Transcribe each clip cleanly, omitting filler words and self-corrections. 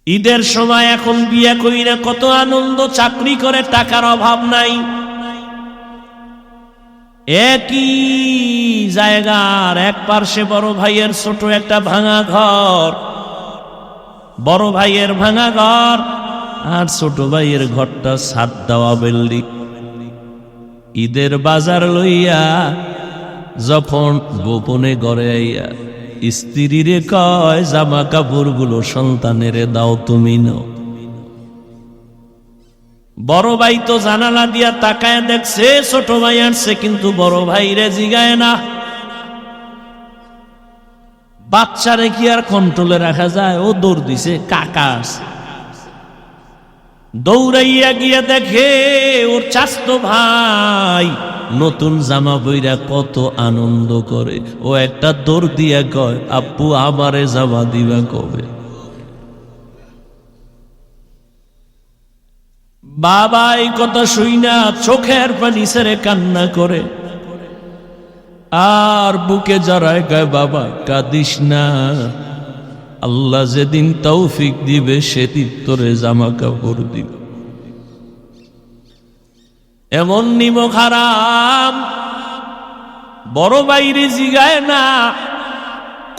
ঈদের সময় এখন বিয়ে কইরা কত আনন্দ, চাকরি করে টাকার অভাব নাই। একই জায়গার এক পার্শ্বে বড় ভাইয়ের ছোট একটা ভাঙা ঘর, বড় ভাইয়ের ভাঙা ঘর আর ছোট ভাইয়ের ঘরটা ছাদ দেওয়া বিল্ডিং। ঈদের বাজার লইয়া যখন গোপনে ঘরে আইয়া স্ত্রীরে কয় জামা কাপড় গুলো সন্তানেরে দাও তুমি নাও। বড় ভাই তো জানালা দিয়া তাকায় দেখছে ছোট ভাই আসছে, কিন্তু বড় ভাই রে জিগায় না। বাচ্চারে কি আর কন্ট্রোলে রাখা যায়? ও দৌড় দিছে, কাকা আছে। দৌড়াইয়া গিয়া দেখে ওর চাচতো ভাই নতুন জামা পইরা কত আনন্দ করে। ও একটা দৌড় দিয়া কয়, আব্বু আমারে জামা দিবা কবে? বাবা এই কথা শুইনা চোখের পানি ছেড়ে কান্না করে আর বুকে জড়ায় কয়, বাবা কাঁদিস না, আল্লাহ যেদিন তৌফিক দিবে সেদিন তোরে জামা কাপড় দিবে। এমন নিমক হারাম বড় বাইরে জিগায় না,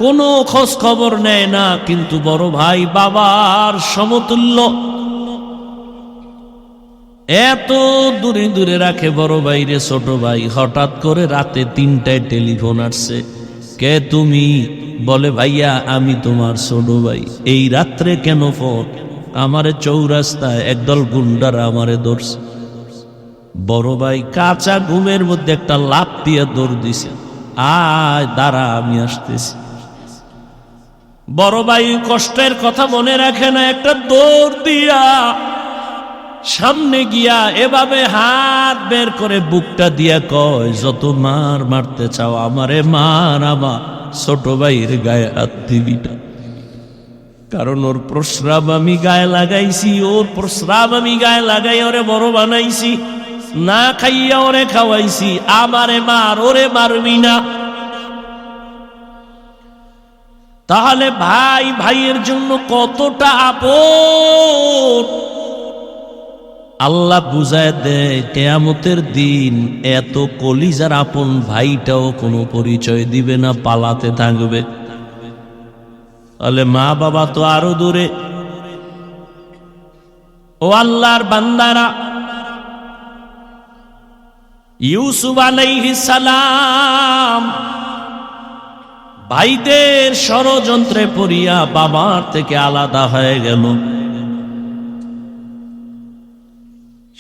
কোনো খোঁজ খবর নেয় না, কিন্তু বড় ভাই বাবার সমতুল্য, এত দূরে দূরে রাখে বড় ভাইরে। ছোট ভাই হঠাৎ করে রাতে 3টায় টেলিফোন আসছে, কে তুমি? বলে, ভাইয়া আমি তোমার ছোট ভাই। এই রাত্রে কেন ফোন? আমারে চৌরাস্তায় একদল গুন্ডারা আমারে ধরছে। বড় ভাই কাঁচা ঘুমের মধ্যে একটা লাফ দিয়ে দৌড় দিছে, আয় দাঁড়া আমি আসতেছি। বড় ভাই কষ্টের কথা মনে রাখে না, একটা দৌড় দিয়া সামনে গিয়া এভাবে হাত বের করে বুকটা দিয়া কয়, যত মার মারতে চাও আমারে মার, আমার ছোট ভাইয়ের গায়ে হাত দিবি না। কারণ ওর প্রস্রাব আমি গায়ে লাগাইছি, ওর প্রস্রাব আমি গায়ে লাগাই ওরে বড় বানাইছি, না খাইয়া ওরে খাওয়াইছি, আমারে মার, ওরে মারবি না। তাহলে ভাই ভাইয়ের জন্য কতটা আপন আল্লাহ বুঝায় দেয়। কিয়ামতের দিন এত কলিজার আপন ভাইটাও কোনো পরিচয় দিবে না, পালাতে থাকবে। তাহলে মা বাবা তো আরো দূরে। ও আল্লাহর বান্দারা, ইউসুফ আলাইহিস সালাম ভাইদের ষড়যন্ত্রে পড়িয়া বাবার থেকে আলাদা হয়ে গেল।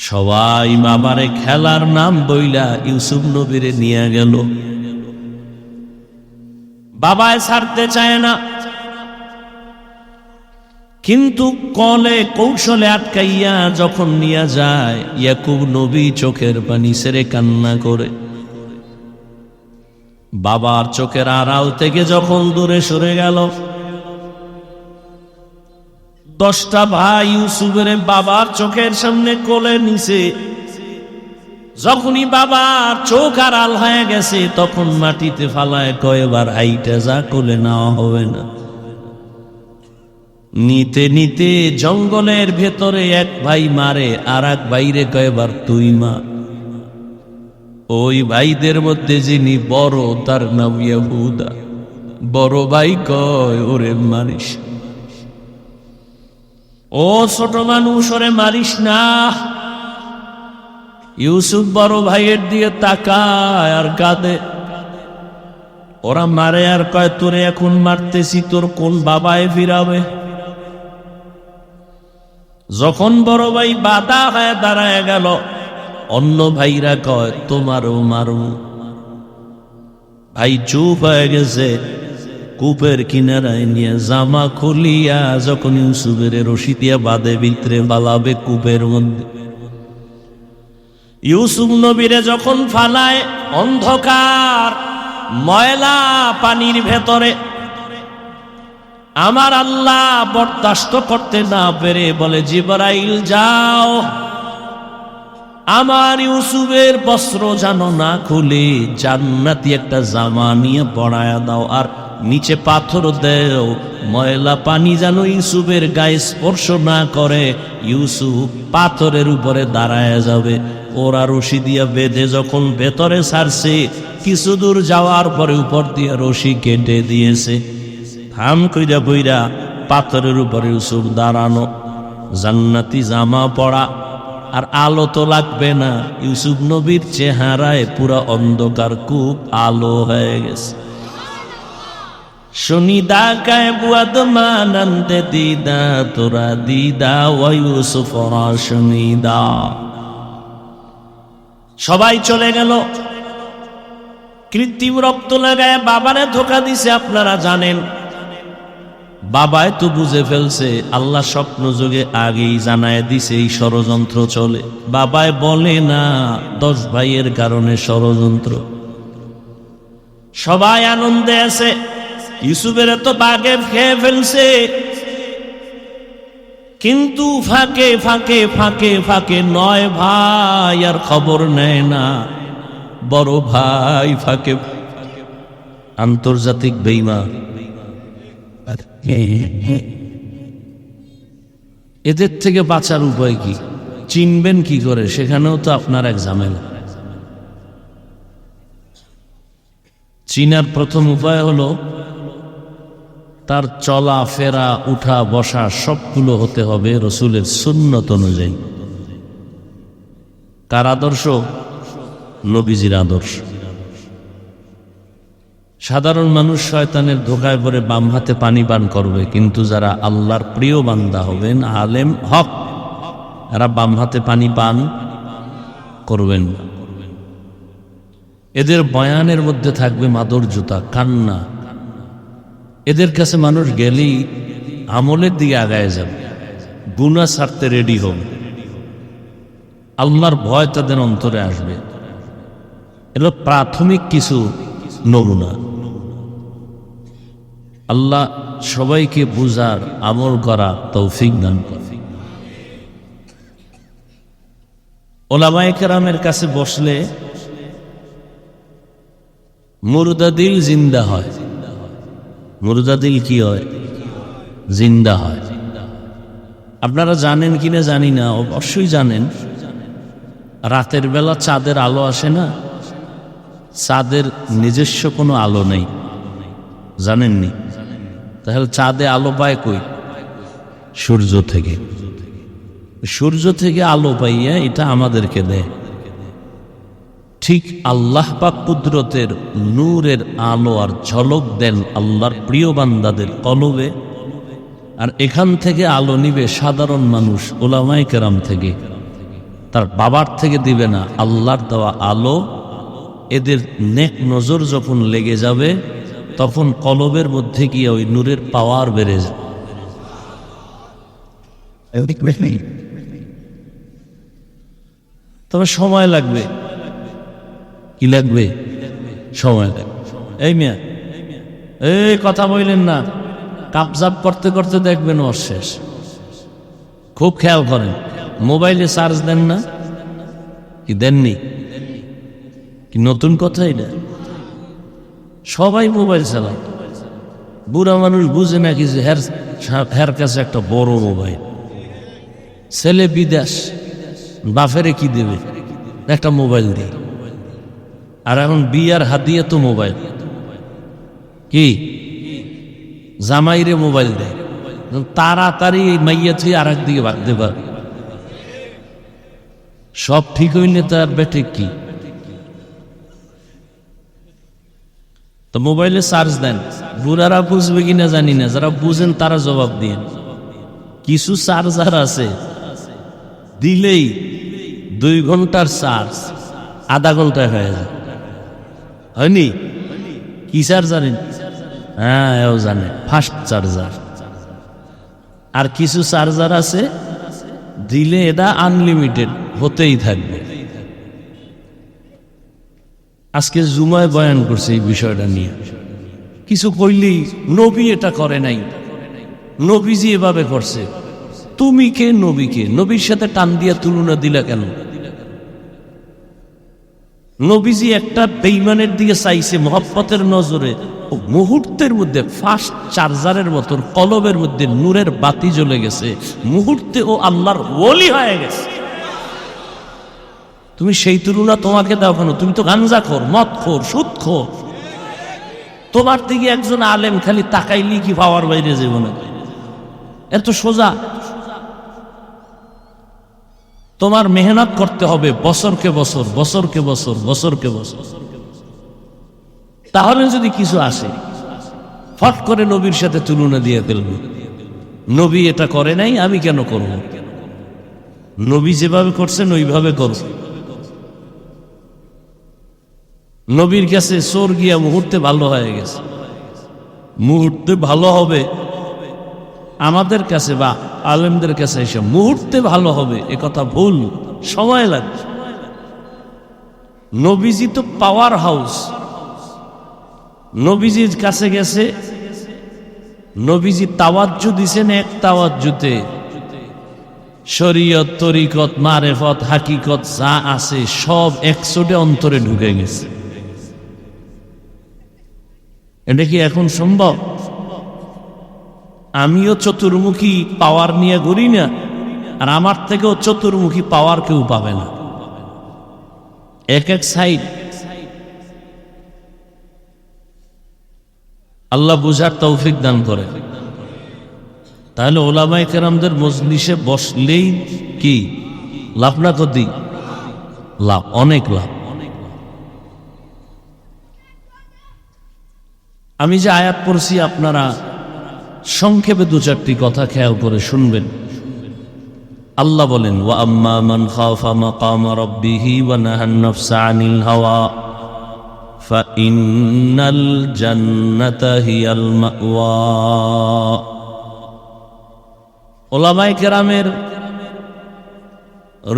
সবাই বাবারে খেলার নাম বইলা ইউসুফ নবীরে নিয়ে গেল। বাবায় ছাড়তে চায় না, কিন্তু কলে কৌশলে আটকাইয়া যখন নিয়ে যায়, ইয়াকুব নবী চোখের পানি ছেড়ে কান্না করে। বাবার চোখের আড়াল থেকে যখন দূরে সরে গেল, 10টা ভাই ইউসুফের বাবার চোখের সামনে কোলে নিছে। যখনই বাবার চোখ আড়াল হয়ে গেছে, তখন মাটিতে ফালায় কয়েকবার হাইটা যা কোলে নেওয়া হবে না। নিতে নিতে জঙ্গলের ভেতরে এক ভাই মারে আর এক ভাইরে কয়েকবার তুই মা। ওই ভাইদের মধ্যে যিনি বড় তার নাম ইয়াহুদা। বড় ভাই কয়, ওরে মারিস, ও ছোট মানুষ, ওরে মারিস না। ইউসুফ বড় ভাইয়ের দিয়ে তাকায় আর কাঁদে। ওরা মারে আর কয়, তোরে এখন মারতেছি, তোর কোন বাবায় ফিরাবে? যখন বড় ভাই বাধা হয়ে দাঁড়ায় গেল, অন্য ভাইরা কয়, তোমারও মারু। ভাই চুপ হয়ে গেছে। কূপের কিনারায় নিয়ে জামা খুলিয়া যখন ইউসুফের রশি দিয়া বাঁধে ভিতরে বালাবে কূপের মধ্যে, ইউসুফ নবীরে যখন ফালায় অন্ধকার ময়লা পানির ভেতরে, আমার আল্লাহ বরদাস্ত করতে না পেরে বলে, জিবরাইল যাও, আমার ইউসুফের বস্ত্র যেন না খুলে জান্নাতি একটা জামা নিয়ে পরায়া দাও, আর নিচে পাথর দেও, ময়লা পানি যেন ইউসুফের গায়ে স্পর্শ না করে। ইউসুফ পাথরের উপরে দাঁড়ায় যাবে। ওরা রশি দিয়া বেঁধে যখন ভেতরে ছাড়ছে, কিছু দূর যাওয়ার পরে উপর দিয়ে রশি কেটে দিয়েছে। থাম কইরা কইরা পাথরের উপরে ইউসুফ দাঁড়ানো, জান্নাতি জামা পরা, আর আলো তো লাগবে না। ইউসুফ নবীর চেহারায় পুরা অন্ধকার, খুব আলো হয়ে গেছে। শুনিদা কায় বুয়াদ মানন্দে দিদা তোরা দিদা ওয়া ইউসুফ শুনিদা। সবাই চলে গেল। কৃত্রিম রক্ত লাগায় বাবারে ধোকা দিছে, আপনারা জানেন। বাবায় তো বুঝে ফেলছে, আল্লাহ স্বপ্ন যুগে আগেই জানায় দিছে এই ষড়যন্ত্র চলে। বাবায় বলে না 10 ভাইয়ের কারণে ষড়যন্ত্র। সবাই আনন্দে আছে। ইউসুফের তো বাগে খেয়ে ফেলছে, কিন্তু ফাঁকে ফাঁকে ফাঁকে ফাঁকে 9 ভাই আর খবর নেয় না। বড় ভাই ফাঁকে, আন্তর্জাতিক বেঈমান। এদের থেকে বাঁচার উপায় কি? চিনবেন কি করে? সেখানেও তো আপনার এক ঝামেলা। চিনার প্রথম উপায় হলো তার চলা ফেরা উঠা বসা সবগুলো হতে হবে রসুলের সুন্নত অনুযায়ী। কার আদর্শ? নবীজির আদর্শ। সাধারণ মানুষ শয়তানের ধোকায় পড়ে বাম হাতে পানি পান করবে, কিন্তু যারা আল্লাহর প্রিয় বান্দা হবেন, আলেম হক, এরা বাম হাতে পানি পান করবেন না। এদের বয়ানের মধ্যে থাকবে মাধুর্যতা, কান্না। এদের কাছে মানুষ গেলেই আমলের দিকে আগায় যাবে, গুনাহ ছাড়তে রেডি হবে, আল্লাহর ভয় তাদের অন্তরে আসবে। এগুলো প্রাথমিক কিছু নমুনা। আল্লাহ সবাইকে বুঝার, আমল করা তৌফিক দান করে। ওলামায়ে কেরামের কাছে বসলে মুর্দা দিল জিন্দা হয়। মুর্দা দিল কি হয়? জিন্দা হয়। আপনারা জানেন কিনা জানি না, অবশ্যই জানেন। রাতের বেলা চাঁদের আলো আসে না? চাঁদের নিজস্ব কোনো আলো নেই, জানেননি? তাহলে চাঁদে আলো পায় কই? সূর্য থেকে। সূর্য থেকে আলো পাইয়া এটা আমাদেরকে দেয়। ঠিক আল্লাহ পাক কুদরতের নূরের আলো আর ঝলক দেন আল্লাহর প্রিয় বান্দাদের কলবে, আর এখান থেকে আলো নিবে সাধারণ মানুষ, উলামায়ে কেরাম থেকে। তার বাবার থেকে দিবে না, আল্লাহর দেওয়া আলো। এদের নেক নজর যখন লেগে যাবে, তখন কলবের মধ্যে গিয়ে ওই নূরের পাওয়ার বেড়ে যায়। তবে সময় লাগবে। কি লাগবে? সময় লাগবে। এই মিয়া, এই কথা বললেন না, কাপজাপ করতে করতে দেখবেন ওর শেষ। খুব খেয়াল করেন, মোবাইলে চার্জ দেন না? কি দেননি? কি নতুন কথা এটা? সবাই মোবাইল চালায়। বুড়া মানুষ বুঝে না কিছু, হের কাছে একটা বড় মোবাইল। ছেলে বিদেশ, বাফেরে কি দেবে? একটা মোবাইল দিয়ে। আর এখন বিয়ার হাদিয়া তো মোবাইল। কি জামাইরে মোবাইল দেয়, তাড়াতাড়ি মাইয়া থুই আর একদিকে ভাগতে পারে। সব ঠিক হইলে তার বেটে কি? তো মোবাইলে চার্জ দেন। বুড়ারা বুঝবে কিনা জানি না, যারা বুঝেন তারা জবাব দিন। কিছু চার্জার আছে দিলেই 2 ঘন্টার চার্জ আধা ঘন্টায় হয়ে যায়। হয়নি? কি চার্জার? হ্যাঁ, এও জানে, ফাস্ট চার্জার। আর কিছু চার্জার আছে দিলে এটা আনলিমিটেড হতেই থাকবে। আজকে জুমায় বয়ান করছে এই বিষয়টা নিয়ে। কিছু কইলেই নবী এটা করে নাই, নবীজি এভাবে করছে। তুমি কে নবীকে? নবীর সাথে টান দিয়া তুলনা দিলা কেন? নবীজি একটা বেঈমানের দিকে চাইছে মহব্বতের নজরে, ও মুহূর্তের মধ্যে ফাস্ট চার্জারের মতন কলবের মধ্যে নূরের বাতি জ্বলে গেছে, মুহূর্তে ও আল্লাহর ওলি হয়ে গেছে। তুমি সেই তুলনা তোমাকে দাও কেন? তুমি তো গাঞ্জাখোর, মদখোর, সুদখোর। তোমার থেকে একজন আলেম খালি তাকাইলি কি পাওয়ার বাইরে জীবনে? এত সোজা। তোমার মেহনত করতে হবে বছরকে বছর, বছরকে বছর, বছরকে বছর। তাহলে যদি কিছু আসে, ফট করে নবীর সাথে তুলনা দিয়ে ফেলবে। নবী এটা করে নাই, আমি কেন করব? নবী যেভাবে করছেন ওইভাবে করব। নবীর কাছে চোর গিয়া মুহূর্তে ভালো হয়ে গেছে। মুহূর্তে ভালো হবে আমাদের কাছে বা আলেমদের কাছে এসে মুহূর্তে ভালো হবে এ কথা ভুল, সময় লাগবে। নবীজি তো পাওয়ার হাউস। নবীজির কাছে গেছে, নবীজি তাওয়াজ্জু দিছেন এক তাওয়াজ্জুতে। শরীয়ত, তরিকত, মারেফত, হাকিকত যা আছে সব একশোটে অন্তরে ঢুকে গেছে। এটা কি এখন সম্ভব? আমিও চতুর্মুখী পাওয়ার নিয়ে ঘুরি না, আর আমার থেকেও চতুর্মুখী পাওয়ার কেউ পাবে না। এক এক সাইড। আল্লাহ বুঝার তৌফিক দান করে। তাহলে ওলামায়ে কেরামদের মজলিসে বসলেই কি লাভ না ক্ষতি? লাভ, অনেক লাভ। আমি যে আয়াত পড়ছি আপনারা সংক্ষেপে দু চারটি কথা খেয়াল করে শুনবেন। আল্লাহ বলেন, ওয়া আম্মা মান খাফা মাকাম রাব্বিহি ওয়া নাহান নাফসা আনিল হাওয়া ফাইন্নাল জান্নাতা হিয়াল মাওয়া। ওলামায়ে কেরামের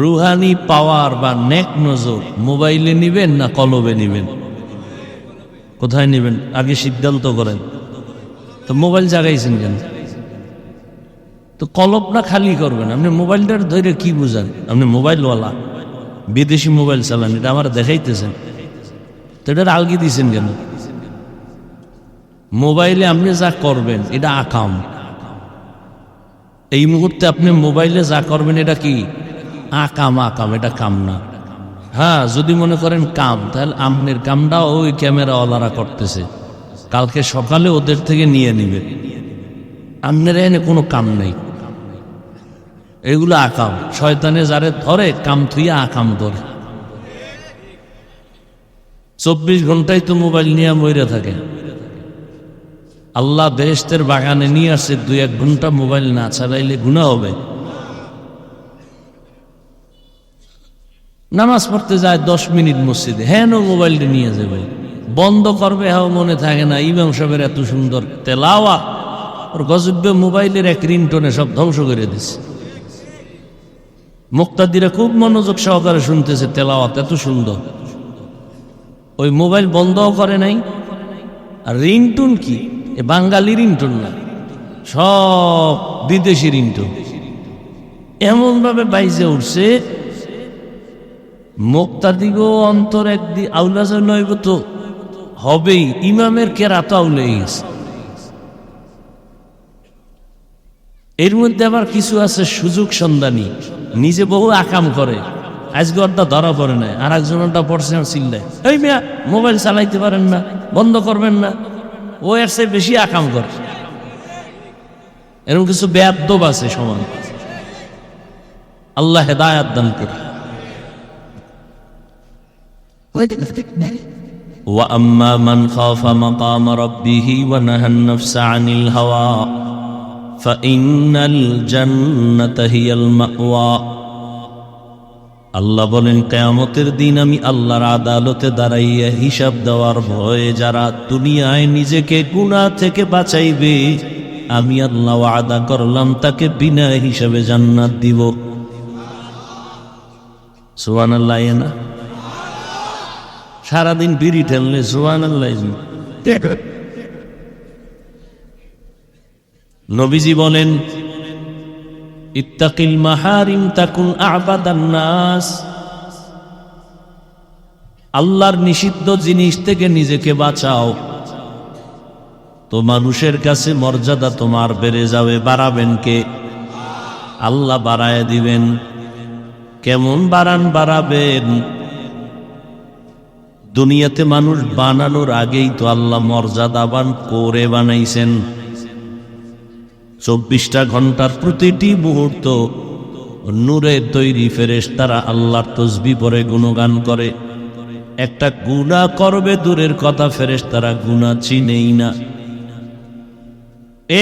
রুহানি পাওয়ার বা নেক নজর মোবাইলে নিবেন না কলবে নিবেন? কোথায় নিবেন আগে সিদ্ধান্ত করেন। তো মোবাইল জাগাইছেন কেন? তো কলব না খালি করবেন। আপনি মোবাইলটার ধরে কি বুঝান? আপনি মোবাইলওয়ালা, বিদেশি মোবাইল চালান, এটা আমার দেখাইতেছেন, তো এটার আলগি দিয়েছেন কেন? মোবাইলে আপনি যা করবেন এটা আকাম। এই মুহূর্তে আপনি মোবাইলে যা করবেন এটা কি আকাম? আকাম, এটা কাম না। হ্যাঁ, যদি মনে করেন কাম, তাহলে আপনার কামটা ওই ক্যামেরাওয়ালারা করতেছে, কালকে সকালে ওদের থেকে নিয়ে নিবে। আপনার এনে কোনো কাম নেই, এগুলো আকাম। শয়তানে যারে ধরে কাম থুইয়া আকাম ধরে। 24 ঘন্টায় তো মোবাইল নিয়ে মইরা থাকে। আল্লাহ বেহেশতের বাগানে নিয়ে আসছে, 2-1 ঘন্টা মোবাইল না চালাইলে গুনাহ হবে। নামাজ পড়তে যায় 10 মিনিট মসজিদে, হ্যাঁ মোবাইলটা নিয়ে যাবে, বন্ধ করবে, হ্যাঁ মনে থাকে না। ইমাম সাহেবের এত সুন্দর তেলাওয়াত, ওর গজবে মোবাইলের এক রিংটোনে সব ধ্বংস করে দিচ্ছে। মুক্তাদিরা খুব মনোযোগ সহকারে শুনতেছে, তেলাওয়াত এত সুন্দর, ওই মোবাইল বন্ধও করে নাই। আর রিংটোন কি, এ বাঙালি রিংটোন না, সব বিদেশি রিংটোন। এমন ভাবে বাইজে উঠছে, মুক্তাদিগো অন্তর একদিন আউলা নইব তো হবেই। ইমামের কেরাত আউলে গেছে। এর মধ্যে আবার কিছু আছে সুযোগ সন্ধানী, নিজে বহু আকাম করে, আজকে ওরটা ধরা পড়ে না, আর একজনটা পড়ছে চিল্লায়, এই মিয়া মোবাইল চালাইতে পারেন না, বন্ধ করবেন না। ও এর চেয়ে বেশি আকাম করে। এরকম কিছু বেয়াদব আছে সমান। আল্লাহ হেদায়াত দান করে। ওয়া আম্মা মান খাফা মাকাম রাব্বিহি ওয়া নাহান নাফসা আনিল হাওয়া ফাইন্নাল জান্নাতা হিয়াল মাওয়া। আল্লাহ বলেন, কিয়ামতের দিন আমি আল্লাহর আদালতে দাঁড়াইয়া হিসাব দেওয়ার ভয়ে যারা দুনিয়ায় নিজেকে গুনাহ থেকে বাঁচাইবে, আমি আল্লাহ ওয়াদা করলাম তাকে বিনা হিসাবে জান্নাত দিব। সুবহানাল্লাহ। না সারাদিন বিড়ি ঠেললে সুবহানাল্লাহ। নবীজি বলেন, ইত্তাকিল মাহারিম তাকুন আবাদান নাস। আল্লাহর নিষিদ্ধ জিনিস থেকে নিজেকে বাঁচাও, তো মানুষের কাছে মর্যাদা তোমার বেড়ে যাবে। বাড়াবেন কে? আল্লাহ বাড়ায় দিবেন। কেমন বাড়াবেন? দুনিয়াতে মানুষ বানানোর আগেই তো আল্লাহ মর্যাদাবান করে বানাইছেন। 24টা ঘন্টার প্রতিটি মুহূর্ত নূরের তৈরি ফেরেশতারা আল্লাহর তাসবিহ পড়ে গুণগান করে। একটা গুনাহ করবে দূরের কথা, ফেরেশতারা গুনাহ চিনেই না।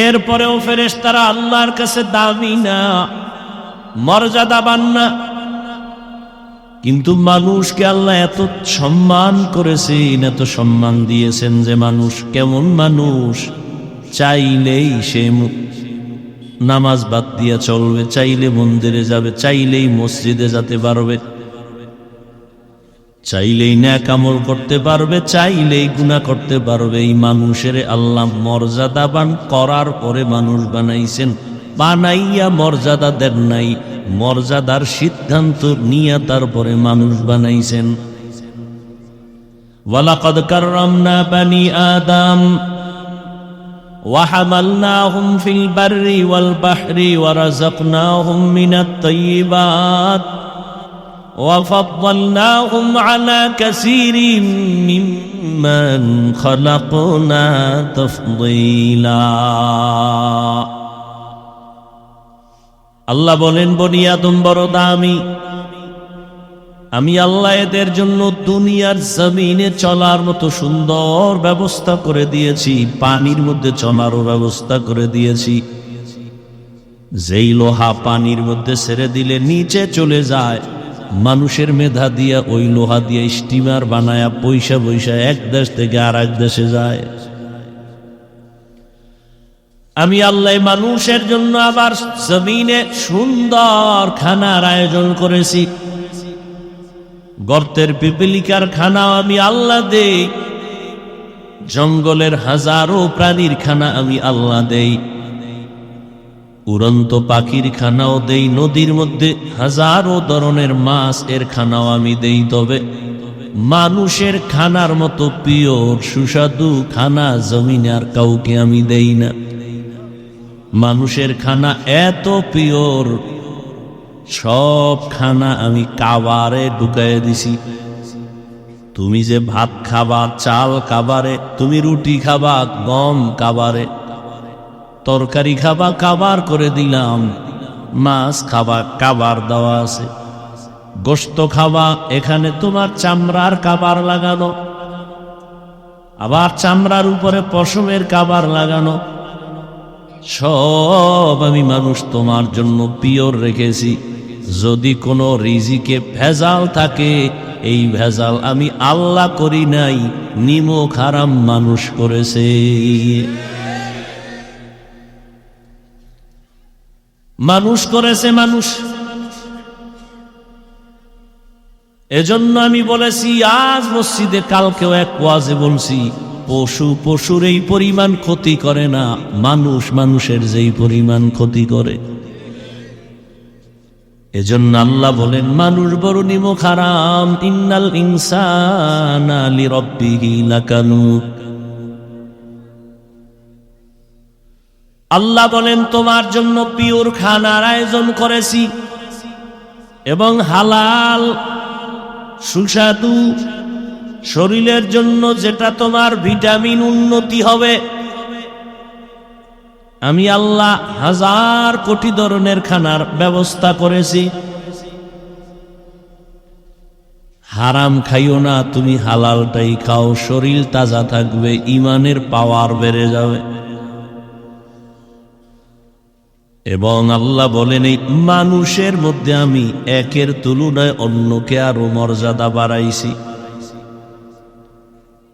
এরপরেও ফেরেশতারা আল্লাহর কাছে দামি না, মর্যাদাবান না। কিন্তু মানুষকে আল্লাহ এত সম্মান করেছেন, এত সম্মান দিয়েছেন যে মানুষ কেমন মানুষ, চাইলেই সে নামাজ বাদ দিয়ে চলবে, চাইলে মন্দিরে যাবে, চাইলেই মসজিদে যেতে পারবে, চাইলেই নেক আমল করতে পারবে, চাইলেই গুনাহ করতে পারবে। এই মানুষের আল্লাহ মর্যাদাবান করার পরে মানুষ বানাইছেন, বানাইয়া মর্যাদা দেন নাই, মর্যাদার সিদ্ধান্ত নিয়ে তারপরে মানুষ বানাইছেন। ওয়ালাকাদ কাররামনা বানি আদম وحملناهم في البر والبحر ورزقناهم من الطيبات وفضلناهم على كثير ممن خلقنا تفضيلا। আল্লাহ বলেন, বনি আদম বড় দামি। আমি আল্লাহ এদের জন্য দুনিয়ার জমিনে চলার মতো সুন্দর ব্যবস্থা করে দিয়েছি, পানির মধ্যে চলারও ব্যবস্থা করে দিয়েছি। যেই লোহা পানির মধ্যে ছেড়ে দিলে নিচে চলে যায়, মানুষের মেধা দিয়া ওই লোহা দিয়ে স্টিমার বানায়া পয়সা পয়সা এক দেশ থেকে আর এক দেশে যায়। আমি আল্লাহ মানুষের জন্য আবার জমিনে সুন্দর খানার আয়োজন করেছি। গর্তের পিপিলিকার খানা আমি আল্লাহ দেই, জঙ্গলের হাজারো প্রাণীর খানা আমি আল্লাহ দেই, উড়ন্ত পাখির খানাও দেই, নদীর মধ্যে হাজারো ধরনের মাছ এর খানাও আমি দেই। তবে মানুষের খানার মতো পিওর সুস্বাদু খানা জমিনে আর কাউকে আমি দেই না। মানুষের খানা এত পিওর, সব খানা আমি কাবারে ঢুকাইয়া দিছি। তুমি যে ভাত খাবা চাল কাবারে, তুমি রুটি খাবা গম কাবারে, তরকারি খাবা কাবার করে দিলাম, মাছ খাবা কাবার দেওয়া আছে, গোশত খাবা এখানে তোমার চামড়ার কাবার লাগানো, আবার চামড়ার উপরে পশমের কাবার লাগানো। সব আমি মানুষ তোমার জন্য পিওর রেখেছি। যদি কোনো রিজিকে ভেজাল থাকে, এই ভেজাল আমি আল্লাহ করি নাই, নিমক হারাম মানুষ করেছে। মানুষ করেছে মানুষ। এজন্য আমি বলেছি আজ মসজিদে, কালকেও এক ওয়াজে বলছি, পশুর এই পরিমাণ ক্ষতি করে না, মানুষ মানুষের যেই পরিমাণ ক্ষতি করে। এজন্য আল্লাহ বলেন মানুষ বড় নিমক হারাম। ইন্নাল ইনসানা লিরাব্বিহি লাকানুদ। আল্লাহ বলেন তোমার জন্য পিওর খানার আয়োজন করেছি এবং হালাল সুস্বাদু, শরীরের জন্য যেটা তোমার ভিটামিন উন্নতি হবে। আমি আল্লাহ হাজার কোটি ধরনের খানার ব্যবস্থা করেছি। হারাম খাইও না, তুমি হালালটাই খাও, শরীর তাজা থাকবে, ইমানের পাওয়ার বেড়ে যাবে। এবং আল্লাহ বলেন এই মানুষের মধ্যে আমি একের তুলনায় অন্যকে আরো মর্যাদা বাড়াইছি।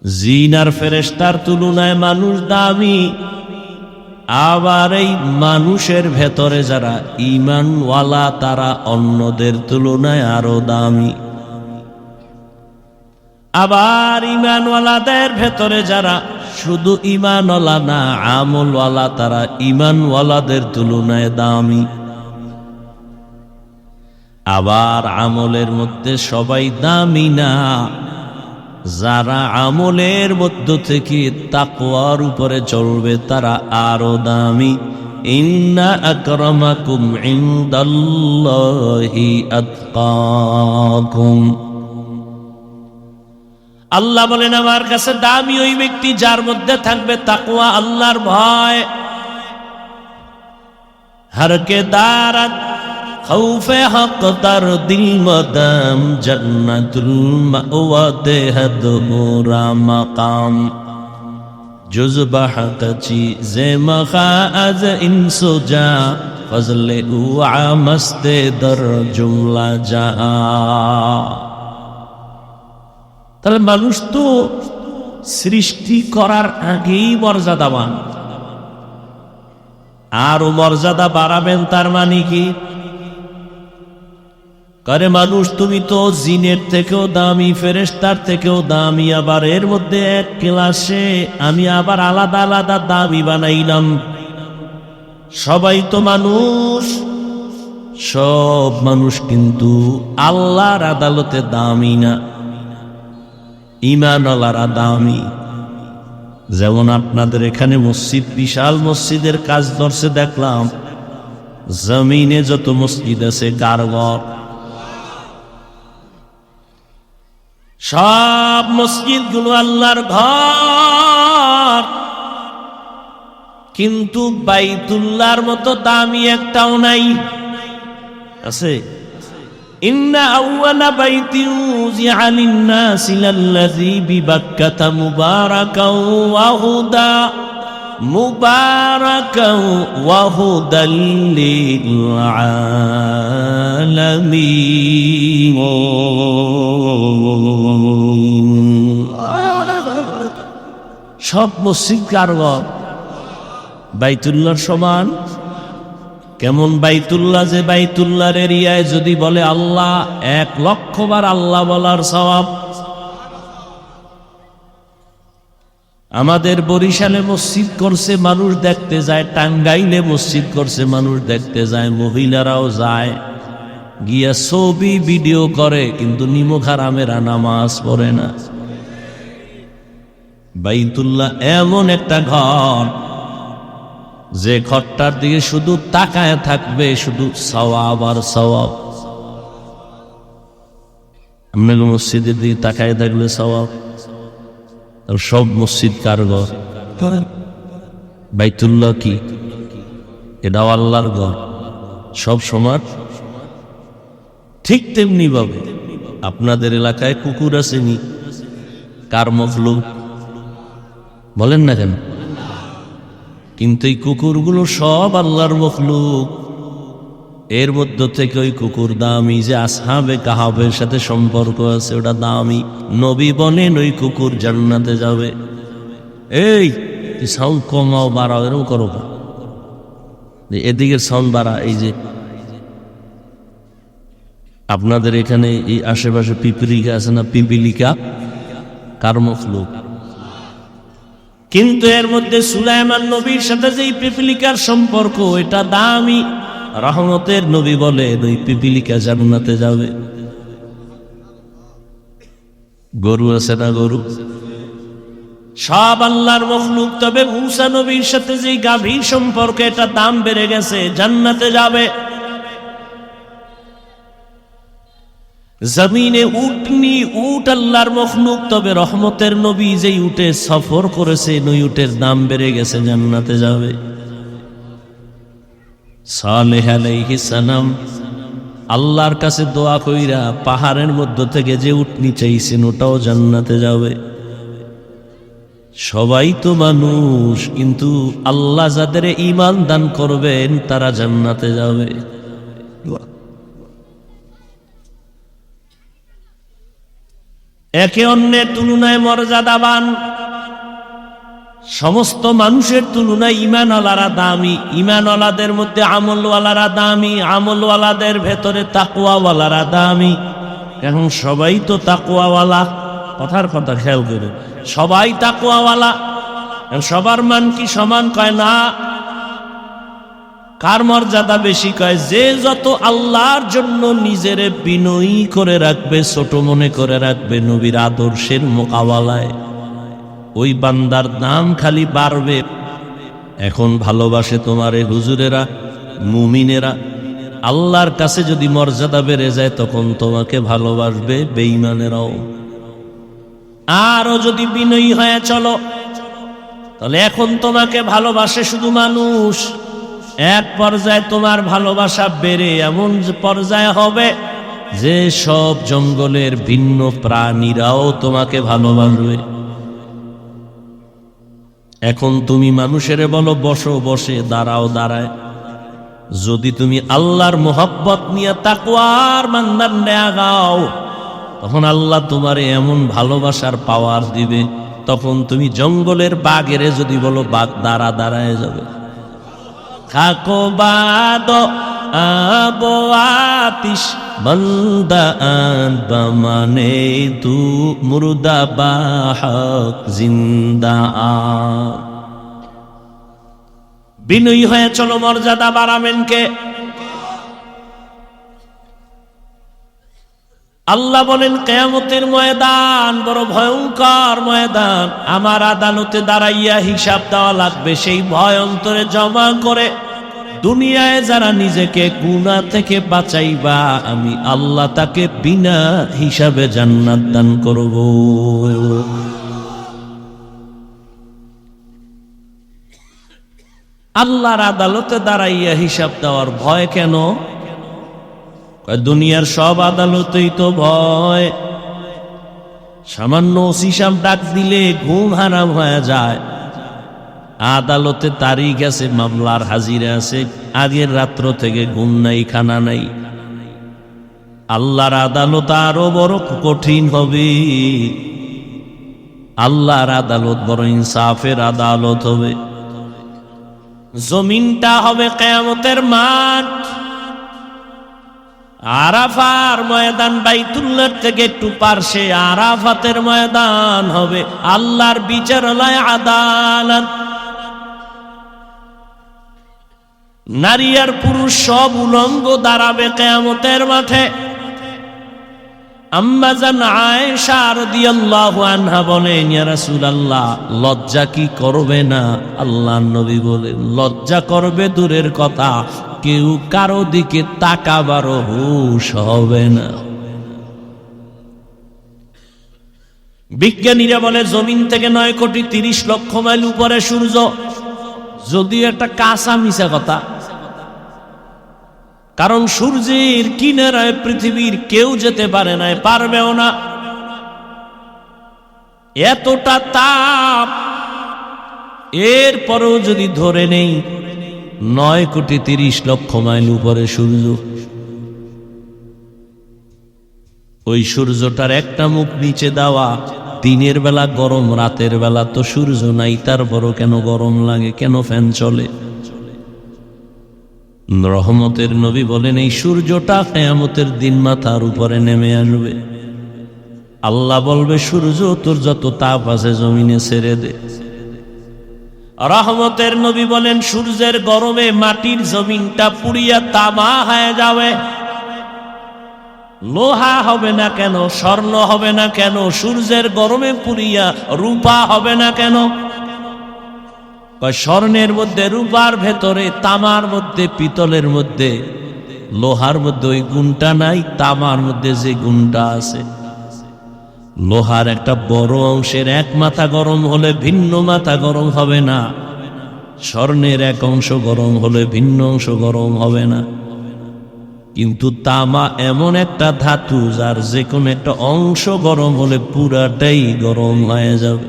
জিন আর ফেরেশতার তুলনায় মানুষ দামি। আবার এই মানুষের ভেতরে যারা ঈমানওয়ালা তারা অন্যদের তুলনায় আরো দামি। আবার ঈমানওয়ালাদের ভেতরে যারা শুধু ঈমানওয়ালা না আমলওয়ালা, তারা ঈমানওয়ালাদের তুলনায় দামি। আবার আমলের মধ্যে সবাই দামি না, যারা আমলের মধ্য থেকে তাকওয়ার উপরে চলবে তারা আরো দামি। ইন্না আকরামাকুম ইনদাল্লাহি আতকাকুম। আল্লাহ বলেন আমার কাছে দামি ওই ব্যক্তি যার মধ্যে থাকবে তাকওয়া, আল্লাহর ভয়। হরকে দারাত খৌফে হক তার দিল মদাম জান্নাতুল মাওয়া দেহদুরা মাকাম জুজবাহ কাচি জে মখা আজ ইনসুজা ফজলে উআ মস্তে দর জুমলা জাহা। তাহলে মানুষ তো সৃষ্টি করার আগেই মর্যাদাবান, আরো মর্যাদা বাড়াবেন তার মানে কি? করে মানুষ তুমি তো জিনের থেকেও দামি, ফেরেশতার থেকেও দামি, আবার এর মধ্যে এক ক্লাসে আমি আবার আলাদা আলাদা দামি বানাইলাম। সবাই তো মানুষ, সব মানুষ কিন্তু আল্লাহর আদালতে দামি না, ঈমানওয়ালারা দামি। যেমন আপনাদের এখানে মসজিদ, বিশাল মসজিদের কাজ ধরছে দেখলাম, জমিনে যত মসজিদ আছে কারগর, সব মসজিদ গুলো আল্লাহর ঘর, কিন্তু বাইতুল্লাহর মতো দামি একটাও নাই। আছে? ইন্না আউয়ালা বাইতিন উযিআ লিন-নাসি লাল্লাযী বিবাক্কাতা মুবারাকাও ওয়া হুদা মুবারাকাও ওয়া হুদাল লিল আলামিন। সব মসজিদ কারগর, বাইতুল্লাহর সমান। কেমন বাইতুল্লাহ? যে বাইতুল্লাহর এরিয়ায় যদি বলে আল্লাহ, 1,00,000 বার আল্লাহ বলার সওয়াব। আমাদের বরিশালে মসজিদ করছে, মানুষ দেখতে যায়। টাঙ্গাইলে মসজিদ করছে, মানুষ দেখতে যায়। মহিলারাও যায়, গিয়া ছবি ভিডিও করে, কিন্তু নিমক হারামেরা নামাজ পড়ে না। বাইতুল্লাহ এমন একটা ঘর যে ঘরটার দিকে শুধু তাকায় থাকবে, শুধু সওয়াব আর সওয়াব। আপনাকে মসজিদের দিকে তাকায় থাকলে সওয়াব। সব মসজিদ কার ঘর? বাইতুল্লাহ কি? এটাও আল্লাহর ঘর, সব সমান। ঠিক তেমনি ভাবে আপনাদের এলাকায় কুকুর আসেনি, কার মখলুক? বলেন না কেন? কিন্তু এই কুকুরগুলো সব আল্লাহর মখলুক। এর মধ্য থেকে ওই কুকুর দামি, যে আসহাবে কাহাবের সাথে সম্পর্ক আছে, ওটা দামি। নবী বলেন ওই কুকুর জান্নাতে যাবে। এই সাউন্ড কমাও, বাড়াও, এরকম করো না, এদিকে সাউন্ড বাড়া। এই যে আপনাদের এখানে এই আশেপাশে পিপিলিকা আছে না, পিপিলিকা কার মখলুক? কিন্তু এর মধ্যে সুলাইমান নবীর সাথে যে পিপিলিকার সম্পর্ক, এটা দামি। রহমতের নবী বলে ওই পিপিলিকা জান্নাতে যাবে। গরু আছে না, গরু সব আল্লাহর মখলুক। তবে মূসা নবীর সাথে যে গাভীর সম্পর্ক, এটা দাম বেড়ে গেছে, জান্নাতে যাবে। জমিনে উটনি, উট আল্লাহর মখলুক। তবে রহমতের নবী যেই উটে সফর করেছে, ওই উটের দাম বেড়ে গেছে, জান্নাতে যাবে। সালেহ আলাইহিস সালাম আল্লাহর কাছে দোয়া কইরা পাহাড়ের মধ্য থেকে যে উটনি চাইছেন, ওটাও জান্নাতে যাবে। সবাই তো মানুষ, কিন্তু আল্লাহ যাদের ঈমান দান করবেন তারা জান্নাতে যাবে। একে অন্যের তুলনায় মর্যাদাবান। সমস্ত মানুষের তুলনায় ঈমানওয়ালারা দামি। ঈমানওয়ালাদের মধ্যে আমলওয়ালারা দামি, আমলওয়ালাদের ভেতরে তাকওয়াওয়ালারা দামি। এখন সবাই তো তাকওয়াওয়ালা, কথার কথা খেয়াল করে, সবাই তাকওয়াওয়ালা। সবার মান কি সমান? কয় না। কার মর্যাদা বেশি? কয় যে যত আল্লাহর জন্য নিজেরে বিনয়ী করে রাখবে, ছোট মনে করে রাখবে নবীর আদর্শের মোকাবেলায়, ওই বান্দার দাম খালি বাড়বে। এখন ভালোবাসে তোমারে হুজুরেরা, মুমিনেরা, আল্লাহর কাছে যদি মর্যাদা বেড়ে যায় তখন তোমাকে ভালোবাসবে বেঈমানেরাও। আরো যদি বিনয়ী হয়ে চলো তাহলে এখন তোমাকে ভালোবাসে শুধু মানুষ, এক পর্যায়ে তোমার ভালোবাসা বেড়ে এমন পর্যায়ে হবে যে সব জঙ্গলের ভিন্ন প্রাণীরাও তোমাকে ভালোবাসবে। এখন তুমি মানুষের বলো বসো, বসে, দাঁড়াও, দাঁড়ায়। যদি তুমি আল্লাহর মোহাব্বত নিয়ে তাকওয়ার মানদান নেয়া গাও তখন আল্লাহ তোমারে এমন ভালোবাসার পাওয়ার দিবে, তখন তুমি জঙ্গলের বাঘেরে যদি বলো বাঘ দাঁড়া, দাঁড়ায় যাবে। খাকো বাদ আবো আতিশ বন্দা মানে তু মুর্দা বাহক জিন্দা। বিনয়ী হয়ে চলো, মর্যাদা বাড়াবেন কে? আল্লাহ বলেন কিয়ামতের ময়দান বড় ভয়ঙ্কর ময়দান, আমার আদালতে দাঁড়াইয়া হিসাব দেওয়া লাগবে। সেই ভয় অন্তরে জমা করে দুনিয়ায় যারা নিজেকে গুনাহ থেকে বাঁচাইবা আমি আল্লাহ তাকে বিনা হিসাবে জান্নাত দান করব। আল্লাহর আদালতে দাঁড়াইয়া হিসাব দেওয়ার ভয় কেন? দুনিয়ার সব আদালতেই তো ভয়। সামান্য হিসাব ডাক দিলে ঘুম হারাম হয়ে যায়। আদালতে তারিখ আছে, মামলার হাজিরা আছে, আগের রাত্র থেকে ঘুম নাই, খানা নাই। আল্লাহর আদালত আরো বড় কঠিন হবে। আল্লাহর আদালত বড় ইনসাফের আদালত হবে। জমিনটা হবে কিয়ামতের মাঠ। আরাফার ময়দান বাইতুল্লাহ থেকে একটু পার্শ্বে আরাফাতের ময়দান হবে, আল্লাহর বিচারালয়, আদালত। নারী আর পুরুষ সব উলঙ্গ দাঁড়াবে কিয়ামতের মাঠে। আম্মা জান আয়েশা রাদিয়াল্লাহু আনহা বলেন, ইয়া রাসূলুল্লাহ, লজ্জা কি করবে না? আল্লাহর নবী বলেন, লজ্জা করবে দূরের কথা, কেউ কারো দিকে তাকাবারও হুঁশ হবে না। বিজ্ঞানীরা বলে জমিন থেকে 9,30,00,000 মাইল উপরে সূর্য। যদিও একটা কাঁচা মিছা কথা, কারণ সূর্যের কিনারায় পৃথিবীর কেউ যেতে পারে না, পারবেও না। এতটা তাপ, এরপরেও যদি ধরে নেই 9,30,00,000 মাইল উপরে সূর্য, ওই সূর্যটার একটা মুখ নিচে দেওয়া, দিনের বেলা গরম, রাতের বেলা তো সূর্য নাই, তারপরও কেন গরম লাগে? কেন ফ্যান চলে? রহমতের নবী বলেন, এই সূর্যটা কিয়ামতের দিন মাথার উপরে নেমে আসবে। আল্লাহ বলবে, সূর্য তোর যত তাপ আছে জমিনে ছেড়ে দে। রহমতের নবী বলেন, সূর্যের গরমে মাটির জমিনটা পুড়িয়া তামা হয়ে যাবে। লোহা হবে না কেন? স্বর্ণ হবে না কেন? সূর্যের গরমে পুড়িয়া রূপা হবে না কেন? স্বর্ণের মধ্যে, রূপার ভেতরে, তামার মধ্যে, পিতলের মধ্যে, লোহার মধ্যে ওই গুণটা নাই, তামার মধ্যে যে গুণটা আছে। লোহার একটা বড় অংশের এক মাথা গরম হলে ভিন্ন মাথা গরম হবে না, স্বর্ণের এক অংশ গরম হলে ভিন্ন অংশ গরম হবে না। কিন্তু তামা এমন একটা ধাতু যার যে কোনো একটা অংশ গরম হলে পুরাটাই গরম হয়ে যাবে।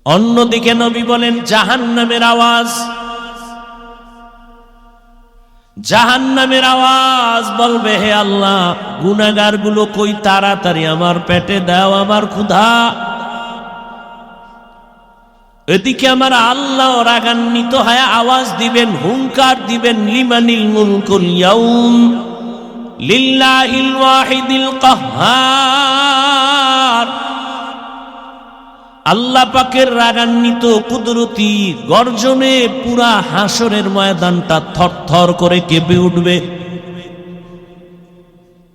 অন্যদিকে নবী বলেন, জাহান্নামের আওয়াজ, জাহান্নামের আওয়াজ বলবে, হে আল্লাহ, গুনাহগার গুলো কই, তাড়াতাড়ি আমার পেটে দাও, আমার ক্ষুধা। এদিকে আমার আল্লাহ রাগান্বিত হয়ে আওয়াজ দিবেন, হুঙ্কার দিবেন, লিমানিল মুলকুল ইয়াউম লিল্লাহিল ওয়াহিদিল কাহ্হার। আল্লাহ পাকের রাগান্বিত কুদরতি গর্জনে পুরা হাসরের ময়দানটা থরথর করে কেঁপে উঠবে।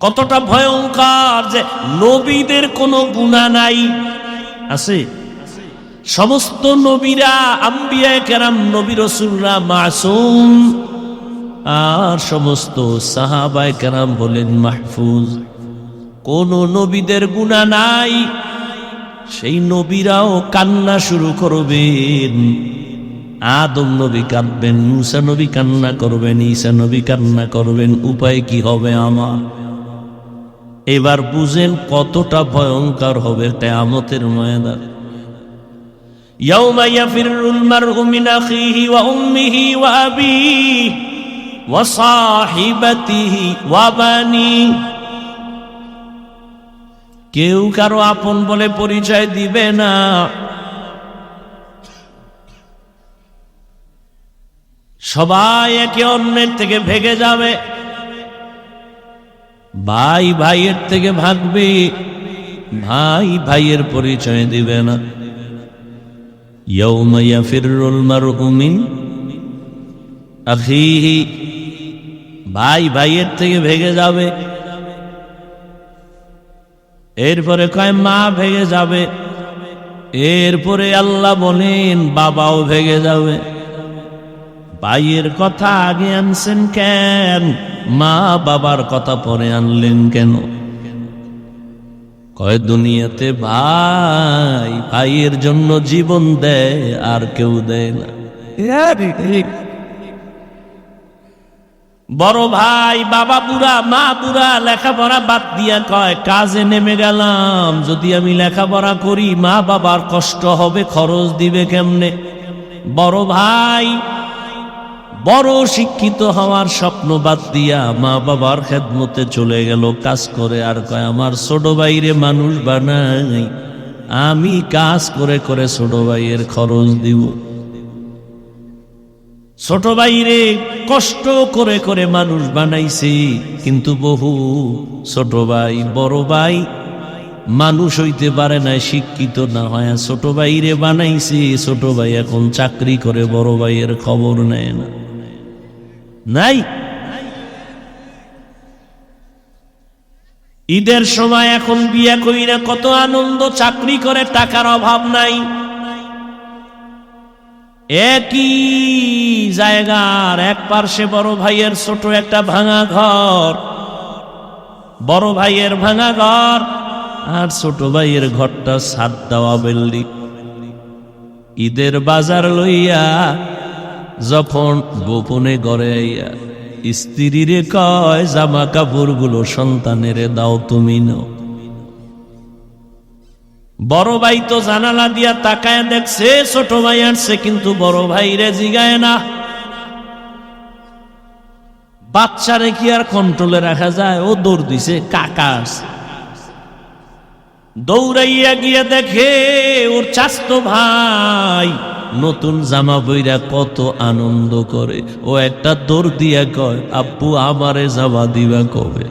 কতটা ভয়ঙ্কর যে নবীদের কোনো গুনাহ নাই, আছে? সমস্ত নবীরা, আম্বিয়া কেরাম, নবী রাসূলরা মাসুম, আর সমস্ত সাহাবায়ে কেরাম বলেন মাহফুজ। কোন নবীদের গুনাহ নাই। সেই নবীরাও কান্না শুরু করবেন। আদম নবী কাঁদবেন, মুসা নবী কান্না করবেন, ঈসা নবী কান্না করবেন। উপায় কি হবে আমার? এবার বুঝেন কতটা ভয়ঙ্কর হবে কিয়ামতের ময়দান। ইয়াউমা ইয়াফিরুল মারউ মিন আখিহি ওয়া উম্মিহি ওয়া আবিহি ওয়া সাহিবাতিহি ওয়া বানিহি। কেউ কারো আপন বলে পরিচয় দিবে না। সবাই একে অন্যের থেকে ভেগে যাবে। ভাই ভাইয়ের থেকে ভাগবে, ভাই ভাইয়ের পরিচয় দিবে না। ইয়াউমা ইয়াফিরুল মারউ মিন আখিহি, ভাই ভাইয়ের থেকে ভেগে যাবে। এরপরে কয় মা ভেগে যাবে। এরপরে আল্লাহ বলেন বাবাও ভেগে যাবে। ভাইয়ের কথা আগে আনছেন কেন? মা বাবার কথা পরে আনলেন কেন? কয় দুনিয়াতে ভাই ভাইয়ের জন্য জীবন দেয়, আর কেউ দেয় না। বড় ভাই বাবা বুড়া, মা বুড়া, লেখাপড়া বাদ দিয়া কয় কাজে নেমে গেলাম। যদি আমি লেখাপড়া করি মা বাবার কষ্ট হবে, খরচ দিবে কেমনে? বড় ভাই বড় শিক্ষিত হওয়ার স্বপ্ন বাদ দিয়া মা বাবার খেদমতে চলে গেল কাজ করে। আর কয় আমার ছোট ভাইরে মানুষ বানাই, আমি কাজ করে করে ছোট ভাইয়ের খরচ দিব। ছোট ভাইরে কষ্ট করে করে মানুষ বানাইছে, কিন্তু বহু ছোট ভাই বড় ভাই মানুষ হইতে পারে না, শিক্ষিত না হয় ছোট ভাইরে বানাইছে। ছোট ভাই এখন চাকরি করে, বড় ভাইয়ের খবর নেয় না। নাই। ঈদের সময় এখন বিয়া কইরা কত আনন্দ, চাকরি করে, টাকার অভাব নাই। একই জায়গার এক পার্শ্বে বড় ভাইয়ের ছোট একটা ভাঙা ঘর, বড় ভাইয়ের ভাঙা ঘর, আর ছোট ভাইয়ের ঘরটা ছাদ দেওয়া বিল্ডিং। ঈদের বাজার লইয়া যখন গোপনে ঘরে আইয়া স্ত্রীরে কয় জামা কাপড় গুলো সন্তানের দাও, তুমি নাও। বড় ভাই তো জানালা দিয়া তাকায় দেখছে ছোট ভাই আসছে, কিন্তু বড় ভাই রে জিগায় না। বাচ্চারে কি আর কন্ট্রোলে রাখা যায়? ও দৌড় দিছে, কাকা আসছে। দৌড়াইয়া গিয়ে দেখে ওর চাচতো ভাই নতুন জামা পইরা কত আনন্দ করে। ও একটা দৌড় দিয়া কয় আব্বু আমারে জামা দিবা কবে?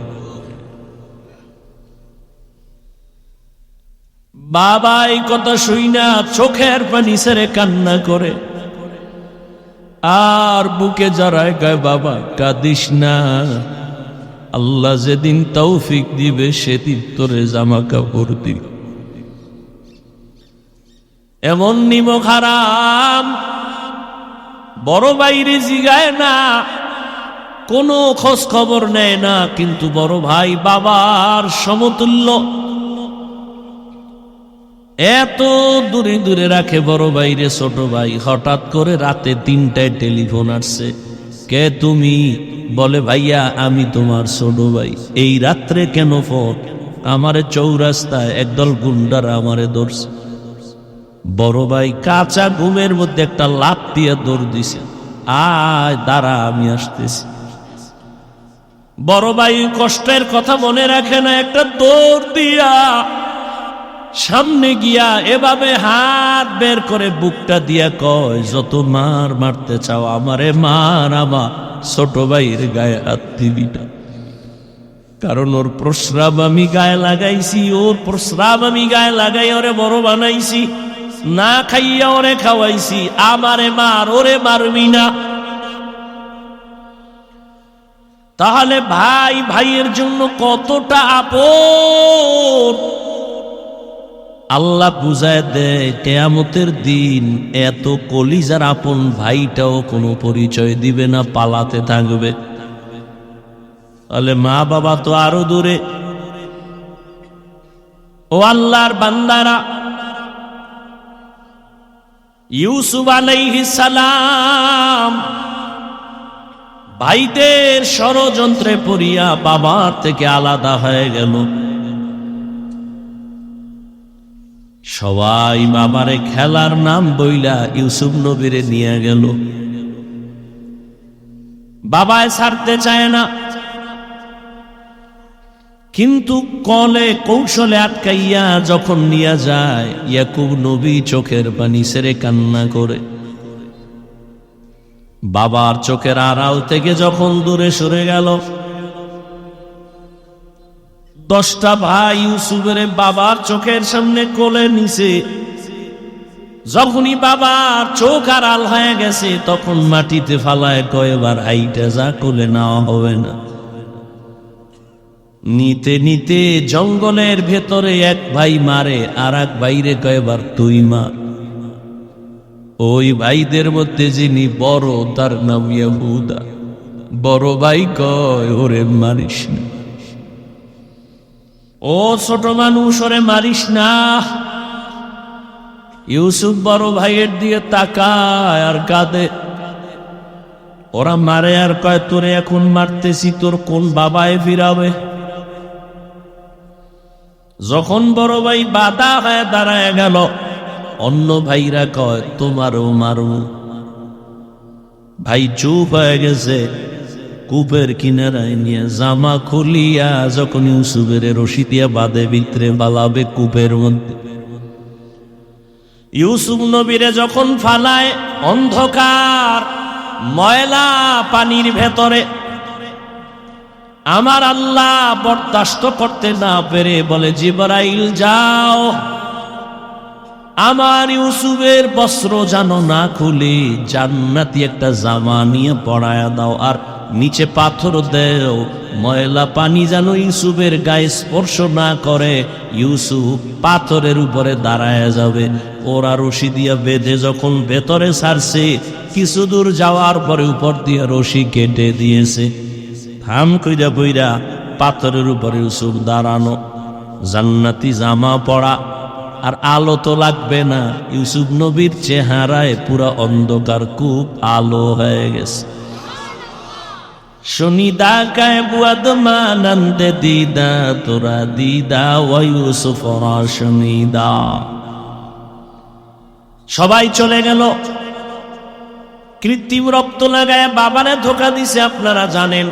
বাবা এই কথা শুই না চোখের পানি ছেড়ে কান্না করে, আর বুকে জড়ায় কয় বাবা কাঁদিস না, আল্লাহ যেদিন তৌফিক দিবে সেদিন তোরে জামা কাপড় দিবে। এমন নিমক হারাম বড় বাইরে জিগায় না, কোনো খোঁজ খবর নেয় না, কিন্তু বড় ভাই বাবার সমতুল্য। এত দূরে দূরে রাখে বড় ভাইরে ছোট ভাই। হঠাৎ করে রাতে 3টায় টেলিফোন আসছে। কে তুমি? বলে ভাইয়া আমি তোমার ছোট ভাই। এই রাত্রে কেন ফোন? আমারে চৌরাস্তায় একদল গুন্ডারা আমারে ধরছে। বড় ভাই কাঁচা ঘুমের মধ্যে একটা লাফ দিয়ে দৌড় দিছে, আয় দাঁড়া আমি আসতেছি। বড় ভাই কষ্টের কথা মনে রাখে না, একটা দৌড় দিয়া সামনে গিয়া এভাবে হাত বের করে বুকটা দিয়া কয় যত মার মারতে চাও আমারে মার, আমার ছোট ভাইয়ের গায়ে হাত দিবি না। কারণ ওর প্রস্রাব আমি গায়ে লাগাইছি, ওর প্রস্রাব আমি গায়ে লাগাই ওরে বড় বানাইছি। না খাইয়া ওরে খাওয়াইছি, আমারে মার, ওরে মারবি না। তাহলে ভাই ভাইয়ের জন্য কতটা আপন আল্লাহ বুঝায় দেয়। কিয়ামতের দিন এত কলিজার আপন ভাইটাও কোনো পরিচয় দিবে না, পালাতে থাকবে। তাহলে মা বাবা তো আরো দূরে। ও আল্লাহর বান্দারা, ইউসুফ আলাইহিস সালাম ভাইদের ষড়যন্ত্রে পড়িয়া বাবার থেকে আলাদা হয়ে গেল। সবাই বাবারে খেলার নাম বইলা ইউসুফ নবীরে নিয়ে গেল। বাবায় ছাড়তে চায় না, কিন্তু কলে কৌশলে আটকাইয়া যখন নিয়ে যায়, ইয়াকুব নবী চোখের পানি ছেড়ে কান্না করে। বাবার চোখের আড়াল থেকে যখন দূরে সরে গেল, 10টা ভাই ইউসুফের বাবার চোখের সামনে কোলে নিছে। যখনই বাবার চোখ আড়াল হয়ে গেছে, তখন মাটিতে ফালায় কয়বার আইটা যা কোলে নেওয়া হবে না। নিতে নিতে জঙ্গলের ভেতরে এক ভাই মারে, আর এক ভাইরে কয়বার তুই মার। ওই ভাইদের মধ্যে যিনি বড়, তার নাম ইয়াহুদা। বড় ভাই কয়, ওরে মারিস না, ও ছোট মানুষ, ওরে মারিস না। ইউসুফ বড় ভাইয়ের দিয়ে তাকায় আর কাঁদে। ওরা মারে আর কয়, তোরে এখন মারতেছি, তোর কোন বাবায় ফিরাবে? যখন বড় ভাই বাধা হয়ে দাঁড়ায় গেল, অন্য ভাইরা কয়, তোমারও মারু। ভাই চুপ হয়ে গেছে। কূপের কিনারায় নিয়ে জামা খুলিয়া যখন ইউসুফের রশি দিয়া বাঁধে, ভিতরে বালাবে কূপের মধ্যে। ইউসুফ নবীরে যখন ফালায় অন্ধকার ময়লা পানির ভেতরে, আমার আল্লাহ বরদাস্ত করতে না পেরে বলে, জিবরাইল যাও, আমার ইউসুফের বস্ত্র যেন না খুলে জান্নাতি একটা জামা নিয়ে পরায়া দাও, আর নিচে পাথর দেও, ময়লা পানি যেন ইউসুফের গায়ে স্পর্শ না করে। ইউসুফ পাথরের উপরে দাঁড়ায় যাবে। ওরা রশি দিয়া বেঁধে যখন ভেতরে ছাড়ছে, কিছু দূর যাওয়ার পরে উপর দিয়ে রশি কেটে দিয়েছে। থাম কইরা বইরা পাথরের উপরে ইউসুফ দাঁড়ানো, জান্নাতি জামা পরা, আর আলো তো লাগবে না। ইউসুফ নবীর চেহারায় পুরা অন্ধকার, কূপ আলো হয়ে গেছে। শনিদা কায় বুয়াদ মানন্দে দিদা, তোরা দিদা ওয়া ইউসুফ শনিদা। সবাই চলে গেল। কৃত্রিম রক্ত লাগায় বাবারে ধোকা দিছে, আপনারা জানেন।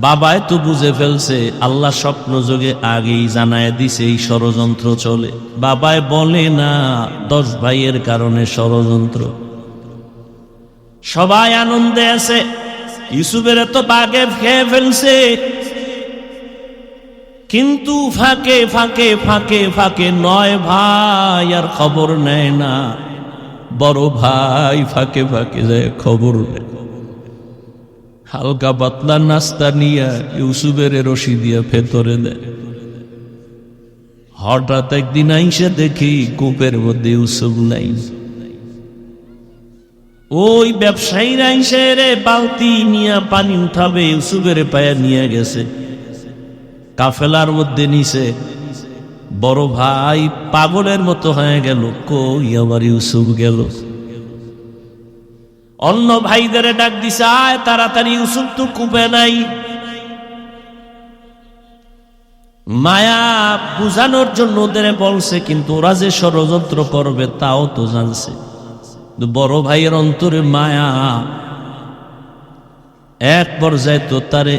বাবায় তো বুঝে ফেলছে, আল্লাহ স্বপ্ন যোগে আগেই জানায় দিছে এই ষড়যন্ত্র চলে। বাবায় বলে না 10 ভাইয়ের কারণে ষড়যন্ত্র। সবাই আনন্দে আছে। ইউসুফের তো বাগে খেয়ে ফেলছে, কিন্তু ফাঁকে ফাঁকে ফাঁকে ফাঁকে 9 ভাই আর খবর নেয় না। বড় ভাই ফাঁকে ফাঁকে যায়, খবর নেয়। হালকা পাতলা নাস্তা নিয়ে ইউসুফের রশি দিয়ে ভেতরে দেয়। হঠাৎ একদিন আইসে দেখি কূপের মধ্যে ইউসুফ নাই। ওই ব্যবসায়ীরা আইসে রে বালতি নিয়ে পানি উঠাবে, ইউসুফের পায়ে নিয়ে গেছে, কাফেলার মধ্যে নিছে। বড় ভাই পাগলের মতো হয়ে গেল, কই আমার ইউসুফ গেল? অন্য ভাইদের ডাক দিছে, আয় তাড়াতাড়ি, ইউসুফ তো কূপে নাই। মায়া বুঝানোর জন্য ওদের বলছে, কিন্তু ওরা যে ষড়যন্ত্র করবে তাও তো জানছে। বড় ভাইয়ের অন্তরে মায়া। এক পর্যায়ে তো তারে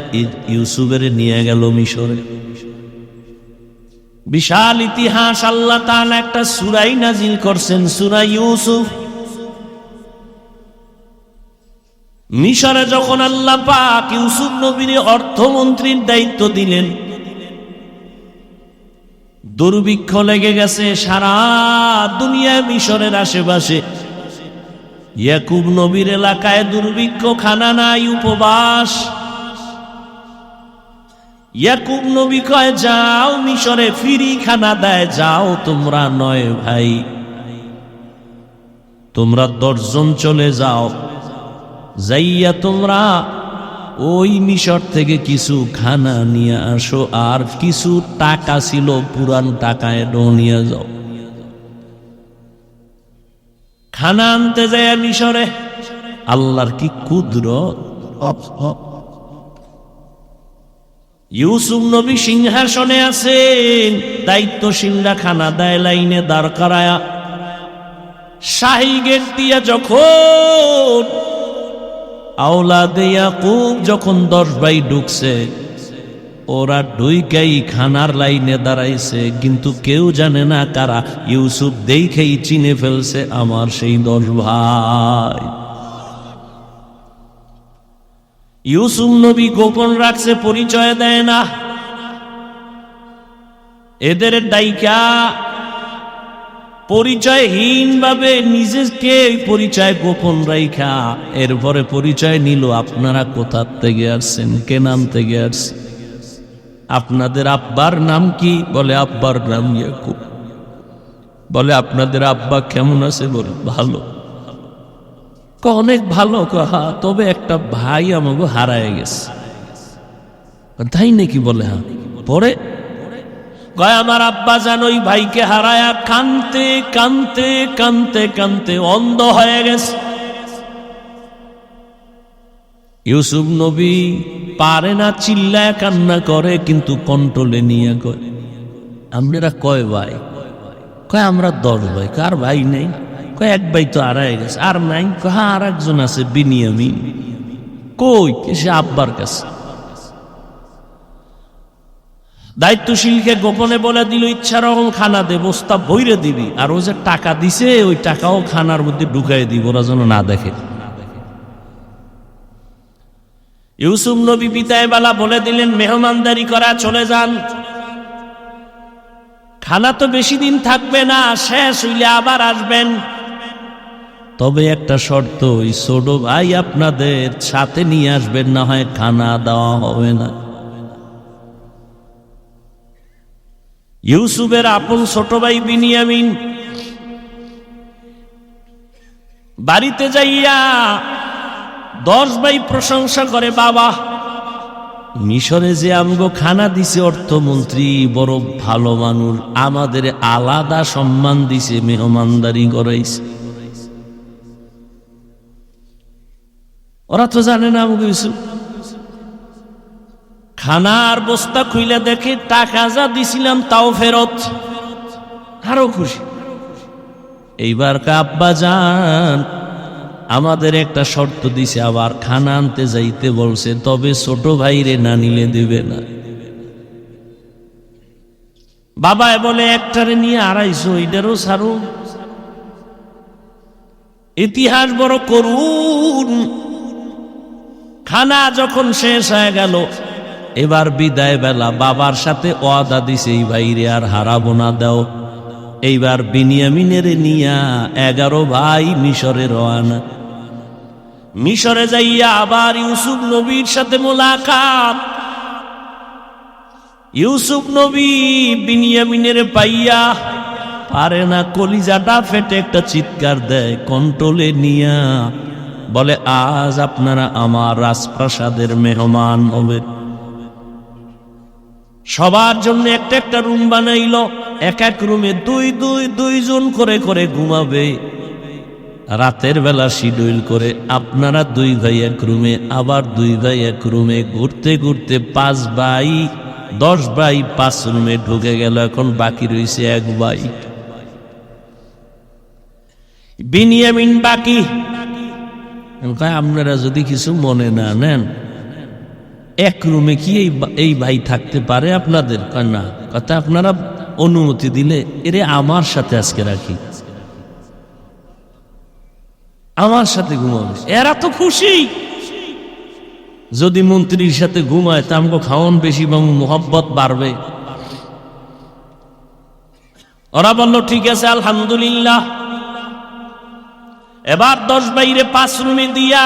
ইউসুফের নিয়ে গেল মিশরে। বিশাল ইতিহাস। আল্লাহ তাআলা একটা সূরা নাজিল করছেন, সূরা ইউসুফ। মিশরে যখন আল্লাহ পাক ইউসুফ নবীর অর্থমন্ত্রীর দায়িত্ব দিলেন, দুর্ভিক্ষ লেগে গেছে সারা দুনিয়া, মিশরের আশেপাশে। ইয়াকুব নবীর এলাকায় দুর্ভিক্ষ, খানা নাই, উপবাস। ইয়াকুব নবী কয়, যাও মিশরে, ফিরি খানা দেয়, যাও তোমরা 9 ভাই, তোমরা 10 জন চলে যাও, যাইয়া তোমরা ওই মিশর থেকে কিছু খানা নিয়ে আসো, আর কিছু টাকা ছিল পুরান টাকায় নিয়ে যাও। খানা আনতে যায় মিশরে। আল্লাহর কি কুদরত! ইউসুফ নবী সিংহাসনে আছেন, দায়িত্বশীলরা খানা দেয় লাইনে দাঁড় করায়া। শাহী গেট দিয়া যখন আওলাদে ইয়াকুব যখন 10 ভাই ঢুকছে, ওরা ঢুইকাই খানার লাইনে দাঁড়াইছে, কিন্তু কেউ জানে না কারা। ইউসুফ দেখেই চিনে ফেলছে আমার সেই 10 ভাই। ইউসুফ নবী গোপন রাখছে, পরিচয় দেয় না। এদের ডাইকা পরিচয়হীন ভাবে নিজেকে পরিচয় গোপন রাইখা এরপরে পরিচয় নিল। আপনারা কোথা থেকে আসছেন, কে নাম থেকে আসছেন, আপনাদের আব্বার নাম কি? বলে আব্বার নাম ইয়াকুব। বলে আপনাদের আব্বা কেমন আছে? বলে ভালো। অনেক ভালো। হা, তবে একটা ভাই আমাকে হারায় গেছে। তাই নাকি? বলে হ্যাঁ। পরে কয়, আমার আব্বা যেন ওই ভাইকে হারায়া কানতে কানতে কানতে কানতে অন্ধ হয়ে গেছে। ইউসুফ নবী পারে না, চিল্লায় কান্না করে, কিন্তু কন্ট্রোলে নিয়ে কয়, আপনারা কয় ভাই? কয় আমরা 10 ভাই। কার ভাই নেই? কয় এক ভাই তো হারায় গেছে। আর নাই? কয় আর একজন আছে, বিনিয়ামিন। কই? সে আব্বার কাছে। দায়িত্বশীলকে গোপনে বলে দিল, ইচ্ছা রকম খানা দে, বস্তা ভইরে দিবি, আর ও যে টাকা দিছে ওই টাকাও খানার মধ্যে ঢুকাই দিব, ওরা যেন না দেখে। ইউসুফ নবী বিদায় বেলা বলে দিলেন, মেহমানদারি করা, চলে যান। খানা তো বেশি দিন থাকবে না, শেষ হইলে আবার আসবেন। তবে একটা শর্ত, ওই ছোট ভাই আপনাদের সাথে নিয়ে আসবেন, না হয় খানা দেওয়া হবে না। ইউসুফের আপন ছোট ভাই বিনিয়ামিন বাড়িতে যাইয়া 10 ভাই প্রশংসা করে, বাবা মিশরে যে আমগো খানা দিছে অর্থমন্ত্রী বড় ভালো মানুষ, আমাদের আলাদা সম্মান দিছে, মেহমানদারি করাইছে। ওরা তো জানে না আমগো ইউসুফ। খানার বস্তা খুইলে দেখে টাকা যা দিছিলাম তাও ফেরত, আরো খুশি। এইবার আব্বা যান, আমাদের একটা শর্ত দিছে, আবার খানা আনতে যাইতে বলছে, তবে ছোট ভাইরে না নিলে দেবে না। বাবা বলে, একটারে নিয়ে 250, এটারও ছাড়ো। ইতিহাস বড় করুন। খানা যখন শেষ হয়ে গেল, এবার বিদায় বেলা বাবার সাথে ওয়াদা দিছে, এই ভাইরে আর হারাবো না, দাও। এইবার বিনিয়ামিনের নিয়া 11 ভাই মিশরে রওনা। মিশরে যাইয়া আবার ইউসুফ নবীর সাথে মোলাকাত। ইউসুফ নবী বিনিয়ামিনের পাইয়া পারে না, কলিজাটা ফেটে একটা চিৎকার দেয়, কন্ট্রোলে নিয়া বলে, আজ আপনারা আমার রাজপ্রাসাদের মেহমান হবে। সবার জন্য একটা একটা রুম বানাইল, এক এক রুমে 2 জন করে করে ঘুমাবে। রাতের বেলা শিডিউল করে, আপনারা 2 ভাই এক রুমে, আবার 2 ভাই এক রুমে, ঘুরতে ঘুরতে 5 ভাই 10 ভাই 5 রুমে ঢুকে গেল। এখন বাকি রয়েছে 1 ভাই বিনিয়ামিন বাকি। আপনারা যদি কিছু মনে না নেন, এক রুমে কি এই ভাই থাকতে পারে আপনাদের? না, কথা আপনারা অনুমতি দিলে এরে আমার সাথে আজকে রাখি, আমার সাথে ঘুমাবে। এরা তো খুশি। যদি মন্ত্রীর সাথে ঘুমায় তা আমাকে খাওয়ান বেশি বা মোহব্বত বাড়বে। ওরা বলল ঠিক আছে আলহামদুলিল্লাহ। এবার 10 বাইরে 5 রুমে দিয়া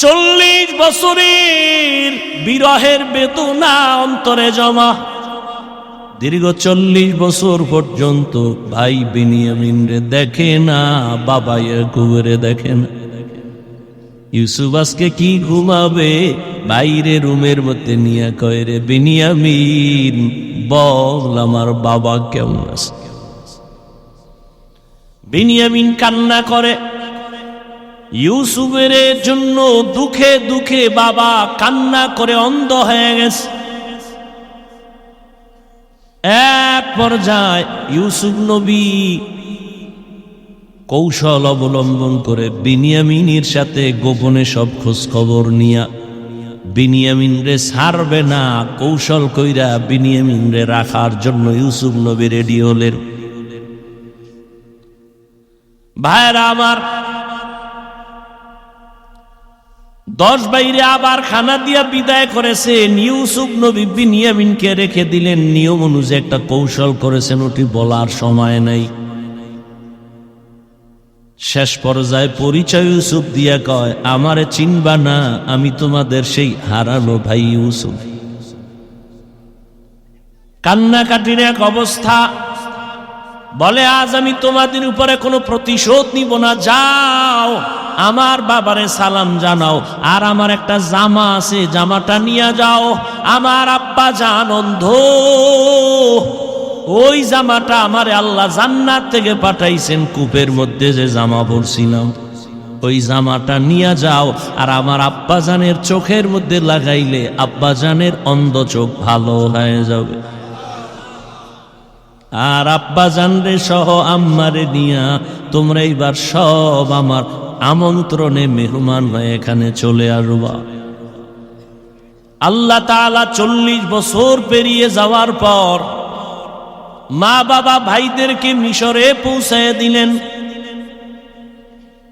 40 বছরের বিরহের বেদনা অন্তরে জমা। দীর্ঘ 40 বছর পর্যন্ত ভাই বিনিয়ামিন রে দেখে না, বাবা ইয়াকুবরে দেখে না। ইউসুফ আজকে কি ঘুমাবে, বাইরে রুমের মধ্যে নিয়ে কয় রে বিনিয়ামিন বল আমার বাবা কেমন আছে। বিনিয়ামিন কান্না করে, ইউসুফের জন্য দুঃখে দুঃখে বাবা কান্না করে অন্ধ হয়ে গেছে। এক পর্যায়ে ইউসুফ নবী কৌশল অবলম্বন করে বিনিয়ামিনের সাথে গোপনে সব খোঁজ খবর নিয়া বিনিয়ামিন রে ছাড়বে না, কৌশল কইরা বিনিয়ামিন রে রাখার জন্য ইউসুফ নবী রেডি হলেন। ভাইরা আমার, 10 বাইরে আবার খানা দিয়া বিদায় করেছেন। ইউসুফ নবী বিনিয়ামিনকে রেখে দিলেন। নিয়ম অনুযায়ী একটা কৌশল করেছেন, ওটি বলার সময় নাই। শেষ পর্যায়ে পরিচয় ইউসুফ দিয়া কয়, আমারে চিনবা না, আমি তোমাদের সেই হারানো ভাই ইউসুফ। কান্নাকাটির এক অবস্থা। বলে আজ আমি তোমাদের উপরে কোনো প্রতিশোধ নিব না, যাও আমার বাবারে সালাম জানাও, আর আমার একটা জামা আছে জামাটা নিয়ে যাও। আমার আব্বা জান অন্ধ, ওই জামাটা আমারে আল্লাহ জান্নাত থেকে পাঠাইছেন, কূপের মধ্যে যে জামা পরছিলাম ওই জামাটা নিয়ে যাও, আর আমার আব্বাজানের চোখের মধ্যে লাগাইলে আব্বাজানের অন্ধ চোখ ভালো হয়ে যাবে। আর আব্বাজান রে সহ আম্মারে নিয়া তোমরা এইবার সব আমার আমন্ত্রণে মেহমান হয়ে এখানে চলে আসবা। আল্লাহ তাআলা 40 বছর পেরিয়ে যাওয়ার পর মা বাবা ভাইদেরকে মিশরে পৌঁছায় দিলেন।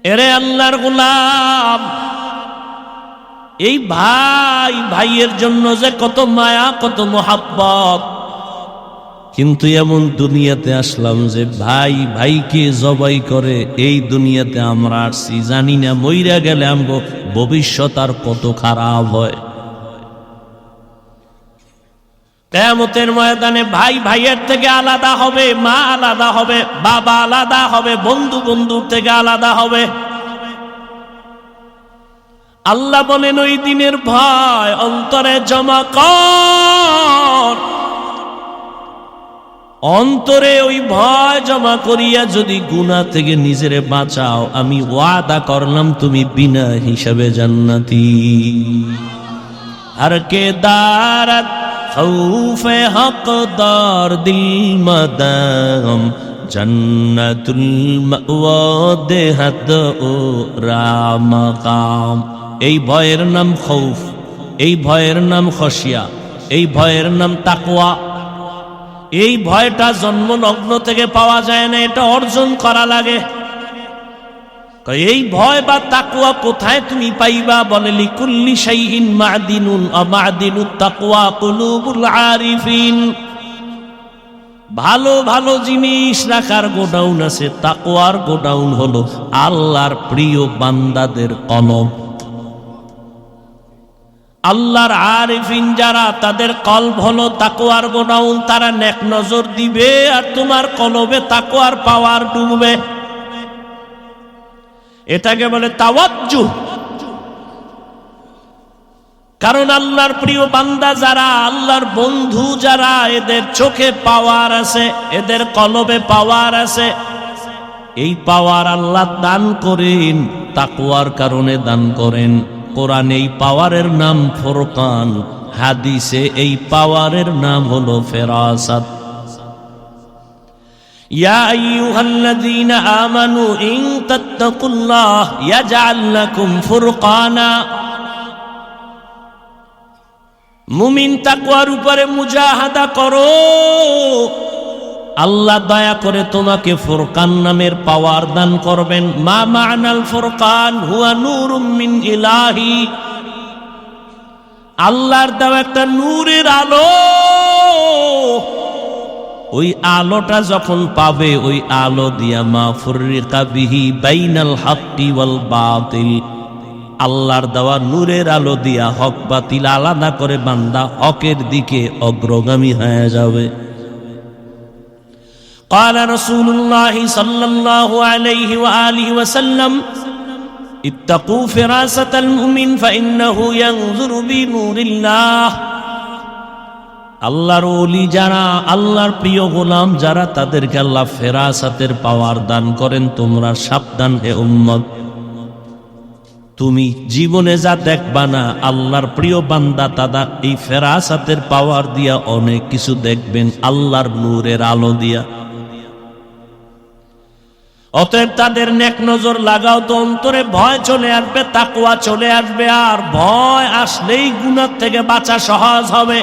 এরে আল্লাহর গোলাম, এই ভাই ভাইয়ের জন্য যে কত মায়া কত মোহাব্বত, কিন্তু এমন দুনিয়াতে আসলাম যে ভাই ভাইকে জবাই করে এই দুনিয়াতে আমরা আসছি। জানি না মইরা গেলে আমগো ভবিষ্যৎ আর কত খারাপ হয়। কিয়ামতের ময়দানে ভাই ভাইয়ের থেকে আলাদা হবে, মা আলাদা হবে, বাবা আলাদা হবে, বন্ধু বন্ধুর থেকে আলাদা হবে। আল্লাহ বলেন ওই দিনের ভয় অন্তরে জমা কর। অন্তরে ওই ভয় জমা করিয়া যদি গুনাহ থেকে নিজেরে বাঁচাও, আমি ওয়াদা করলাম তুমি বিনা হিসাবে জান্নাতি। আর কে দারাত খৌফে হকদার দিল মদাম জান্নাতুল মাওয়া দেহাত ও রামাকাম। এই ভয়ের নাম খৌফ, এই ভয়ের নাম খশিয়া, এই ভয়ের নাম তাকওয়া। এই ভয়টা জন্মলগ্ন থেকে পাওয়া যায় না, এটা অর্জন করা লাগে। এই ভয় বা তাকওয়া কোথায় তুমি পাইবা? বলে লিকুল্লি শাইইন মাদিনুন আ মাদিনুত তাকওয়া কুলুবুল আরিফিন। ভালো ভালো জিনিস রাখার গোডাউন আছে, তাকওয়ার গোডাউন হলো আল্লাহর প্রিয় বান্দাদের কলব। আল্লাহর আরিফিন যারা, তাদের কলব হলো তাকওয়ার গোডাউন। তারা নেক নজর দিবে আর তোমার কলবে তাকওয়ার পাওয়ার ডুববে। এটাকে বলে তাওয়াজ্জুহ। কারণ আল্লাহর প্রিয় বান্দা যারা, আল্লাহর বন্ধু যারা, এদের চোখে পাওয়ার আছে, এদের কলবে পাওয়ার আছে। এই পাওয়ার আল্লাহ দান করেন, তাকওয়ার কারণে দান করেন। কোরআনে এই পাওয়ারের নাম ফুরকান, হাদিসে এই পাওয়ারের নাম হলো ফেরাসাত। ইয়া আইয়ুহাল্লাযীনা আমানু ইন তাত্তাকুল্লাহ ইয়াজআল লাকুম ফুরকানা। মুমিন তাকওয়ার উপরে মুজাহাদা করো, আল্লাহ দয়া করে তোমাকে ফুরকান নামের পাওয়ার দান করবেন। মা মা'নাল ফুরকান হুয়া নূরুম মিন ইলাহি। আল্লাহর দেওয়া একটা নূরের আলো। ওই আলোটা যখন পাবে, ওই আলো দিয়া মা ফুররিকা বিহি বাইনাল হাক্কি ওয়াল বাতিল, আল্লাহর দেওয়া নূরের আলো দিয়া হক বাতিল আলাদা করে বান্দা হকের দিকে অগ্রগামী হয়ে যাবে। قال رسول الله صلى الله عليه وآله وسلم اتقوا فراسة المؤمن فإنه ينظر بنور الله। আল্লাহর ওলি যারা, আল্লাহর প্রিয় গোলাম যারা, তাদেরকে আল্লাহ ফেরাসাতের পাওয়ার দান করেন। তোমরা সাবধান হে উম্মত, তুমি জীবনে যা দেখবা না, আল্লাহর প্রিয় বান্দা তারা এই ফেরাসাতের পাওয়ার দিয়া অনেক কিছু দেখবেন, আল্লাহর নূরের আলো দিয়া। অতএব তাদের নেক নজর লাগাও তো অন্তরে ভয় চলে আসবে, তাকওয়া চলে আসবে, আর ভয় আসলেই গুনাহ থেকে বাঁচা সহজ হবে।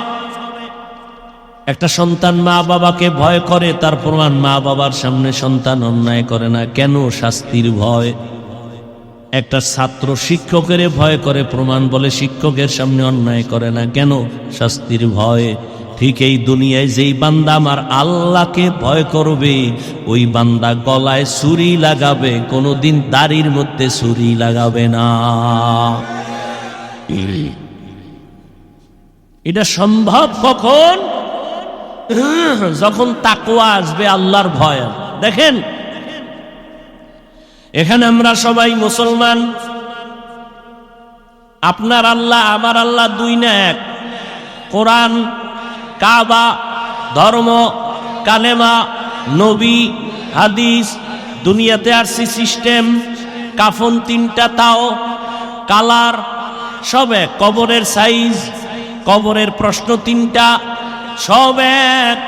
একটা সন্তান মা বাবাকে ভয় করে, তার প্রমাণ মা বাবার সামনে সন্তান অন্যায় করে না, কেন? শাস্তির ভয়। একটা ছাত্র শিক্ষকের ভয় করে, প্রমাণ বলে শিক্ষকের সামনে অন্যায় করে না, কেন? শাস্তির ভয়। ঠিক এই দুনিয়ায় যেই বান্দা আমার আল্লাহকে ভয় করবে, ওই বান্দা গলায় ছুরি লাগাবে, কোনোদিন দাড়ির মধ্যে ছুরি লাগাবে না। এটা সম্ভব কখন? যখন তাকওয়া আসবে, আল্লাহর ভয়। দেখেন, এখানে আমরা সবাই মুসলমান। আপনার আল্লাহ আমার আল্লাহ দুই না এক। কোরআন, কাবা, ধর্ম, কালেমা, নবী, হাদিস, দুনিয়াতে আসছি সিস্টেম, কাফন তিনটা, তাও কালার, সব এক। কবরের সাইজ, কবরের প্রশ্ন তিনটা, সব এক।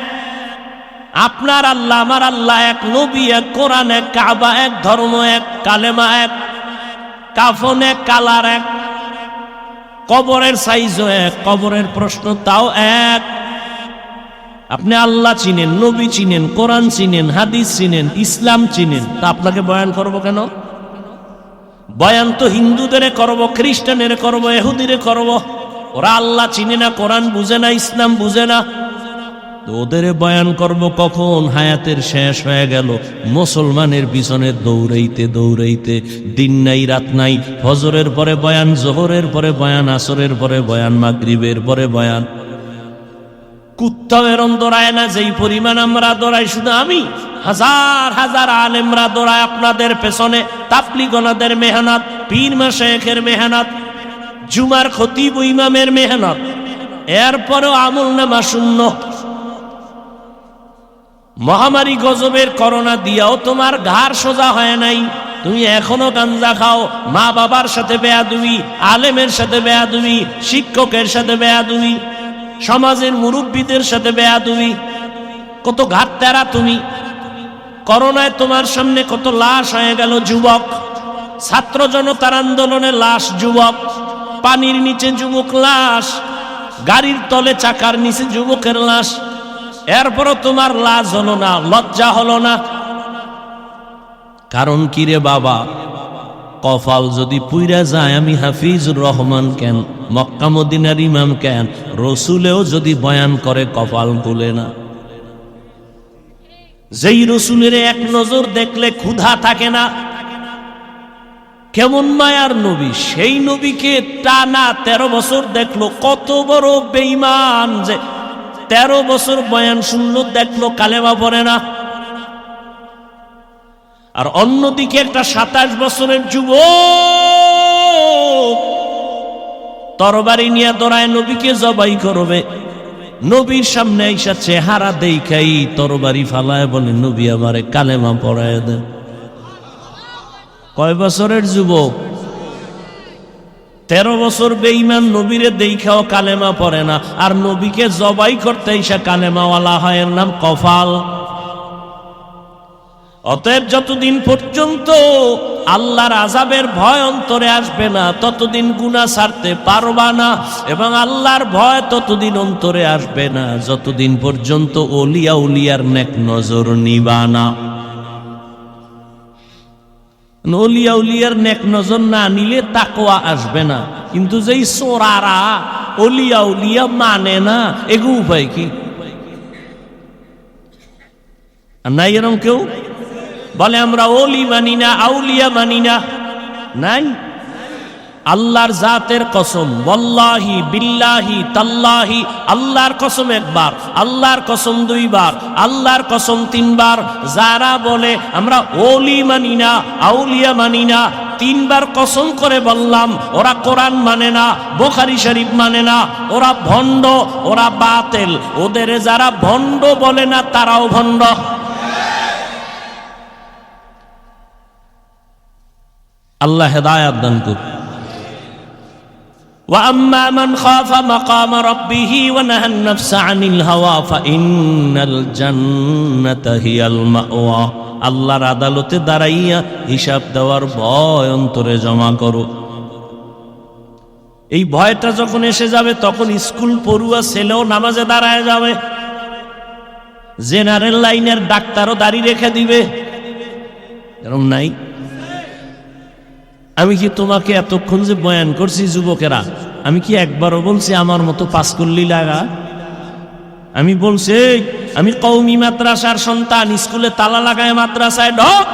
আপনার আল্লাহ আমার আল্লাহ এক, নবী এক, কোরআন এক, কাবা এক, ধর্ম এক, কালেমা এক, কাফন এক, কালার এক, কবরের সাইজও এক, কবরের প্রশ্ন তাও এক। আপনি আল্লাহ চিনেন, নবী চিনেন, কোরআন চিনেন, হাদিস চিনেন, ইসলাম চিনেন, তা আপনাকে বয়ান করব কেন? বয়ান তো হিন্দুদের করব, খ্রিস্টানের করব, ইহুদির করব। ওরা আল্লাহ চিনে না, কোরআন বুঝে না, ইসলাম বুঝে না, তো ওদের বয়ান করব কখন? হায়াতের শেষ হয়ে গেল, মুসলমানের পিছনে দৌড়াইতে দৌড়াইতে, দিন নাই রাত নাই, ফজরের পরে বয়ান, জোহরের পরে বয়ান, আসরের পরে বয়ান, মাগরিবের পরে বয়ান। কুত্তাও এরম দৌড়ায় না যেই পরিমাণ আমরা দৌড়াই। শুধু আমি, হাজার হাজার আলেমরা দৌড়ায় আপনাদের পেছনে। তাবলীগনাদের মেহনত, পীর মাশায়েখের মেহনত, জুমার খতিব ইমামের মেহনত, এরপরেও আমল নামা শূন্য। মহামারী গজবের করোনা দিয়াও তোমার ঘাড় সোজা হয় নাই, তুমি এখনো গাঞ্জা খাও। মা বাবার সাথে বেয়াদবি, আলেমের সাথে বেয়াদবি, শিক্ষকের সাথে বেয়াদবি, সমাজের মুরব্বীদের সাথে বেয়াদবি, কত ঘাট তেরা তুমি। করোনায় তোমার সামনে কত লাশ হয়ে গেল যুবক, ছাত্র জনতার আন্দোলনে লাশ যুবক, পানির নিচে যুবক লাশ, গাড়ির তলে চাকার নিচে যুবকের লাশ। এরপরও তোমার লাজ হলো না, লজ্জা হলো না। কারণ কি রে বাবা? কপাল যদি পুইরা যায়, আমি হাফিজুর রহমান কেন, মক্কা মদিনার ইমাম কেন, রসুলেও যদি বয়ান করে কপাল খুলে না। যেই রসুলের এক নজর দেখলে ক্ষুধা থাকে না, কেমন মায়ার নবী, সেই নবীকে টানা 13 বছর দেখলো। কত বড় বেঈমান যে 13 বছর বয়ান শুনলো, দেখলো, কালেমা পড়ে না। আর অন্যদিকে একটা 27 বছরের যুবক তরবারি নিয়ে দৌড়ায় নবীকে জবাই করবে। নবীর সামনে আইসা চেহারা দেখাই তরবারি ফালায় বলে, নবী আমারে কালেমা পড়ায় দেন। কয় বছরের যুবক? 13 বছর বেঈমান, নবীরে দেখাও কালেমা পড়ে না, আর নবীকে জবাই করতে আইসা কালেমাওয়ালা হয়, এর নাম কপাল। অতএব যতদিন পর্যন্ত আল্লাহর আযাবের ভয় অন্তরে আসবে না, ততদিন গুনাহ ছাড়তে পারবা না, এবং আল্লাহর ভয় ততদিন অন্তরে আসবে না যতদিন পর্যন্ত ওলিয়া উলিয়ার নেক নজর নিবা না। ওলিয়া উলিয়ার নেক নজর না নিলে তাকওয়া আসবে না। কিন্তু যেই চোরারা ওলিয়া উলিয়া মানে না, এগো উপায় কি? আর নাই এরকম কেউ বলে আমরা ওলি মানি না, আউলিয়া মানি না? নাই। আল্লাহর জাতের কসম, ওয়াল্লাহি বিল্লাহি তাল্লাহি, আল্লাহর কসম একবার, আল্লাহর কসম দুইবার, আল্লাহর কসম তিনবার। যারা বলে আমরা ওলি মানি না, আউলিয়া মানি না, তিনবার কসম করে বললাম ওরা কোরআন মানে না, বুখারী শরীফ মানে না, ওরা ভণ্ড, ওরা বাতিল। ওদের যারা ভণ্ড বলে না তারাও ভণ্ড। আল্লাহ হেদায়েত দান করুন। وَأَمَّا مَنْ خَافَ مَقَامَ رَبِّهِ وَنَهَى النَّفْسَ عَنِ الْهَوَى فَإِنَّ الْجَنَّةَ هِيَ الْمَأْوَى। আল্লাহর আদালতে দাঁড়াইয়া হিসাব দেওয়ার ভয় অন্তরে জমা করো। এই ভয়টা যখন এসে যাবে তখন স্কুল পড়ুয়া ছেলেও নামাজে দাঁড়ায় যাবে, জেনারেল লাইনের ডাক্তারও দাড়ি রেখে দিবে। এরকম নাই? আমি কি তোমাকে এতক্ষণ যে বয়ান করছি যুবকেরা, আমি কি একবারও বলছি আমার মতো পাস করলি লাগা? আমি বলছি আমি কওমি মাদ্রাসার সন্তান, স্কুলে তালা লাগায় মাদ্রাসায় ঢোক।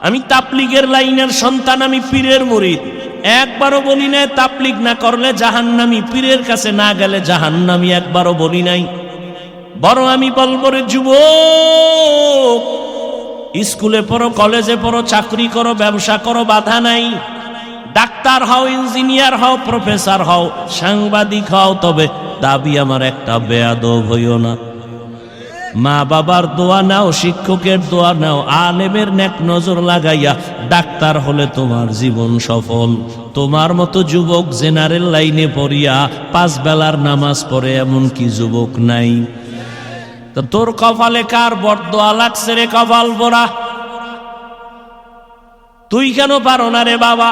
আমি তাবলীগের লাইনের সন্তান, আমি পীরের মুরিদ। একবারও বলি নাই তাবলীগ না করলে জাহান্নামী, পীরের কাছে না গেলে জাহান্নামী, একবারও বলি নাই। বরং আমি বলবো রে যুবক, স্কুলে পড়ো, কলেজে পড়ো, চাকরি করো, ব্যবসা করো, বাধা নাই। ডাক্তার হও, ইঞ্জিনিয়ার হও, প্রফেসর হও, সাংবাদিক হও, তবে দাবি আমার একটা, বেয়াদব হইও না। মা বাবার দোয়া নাও, শিক্ষকের দোয়া নাও, আলেমের নেক নজর লাগাইয়া ডাক্তার হলে তোমার জীবন সফল। তোমার মতো যুবক জেনারেল লাইনে পড়িয়া 5 বেলার নামাজ পড়ে এমন কি যুবক নাই? তো তোর কপালে কার বরদোয়া লাগছে রে কপাল পোড়া? তুই কেন পারো না রে বাবা?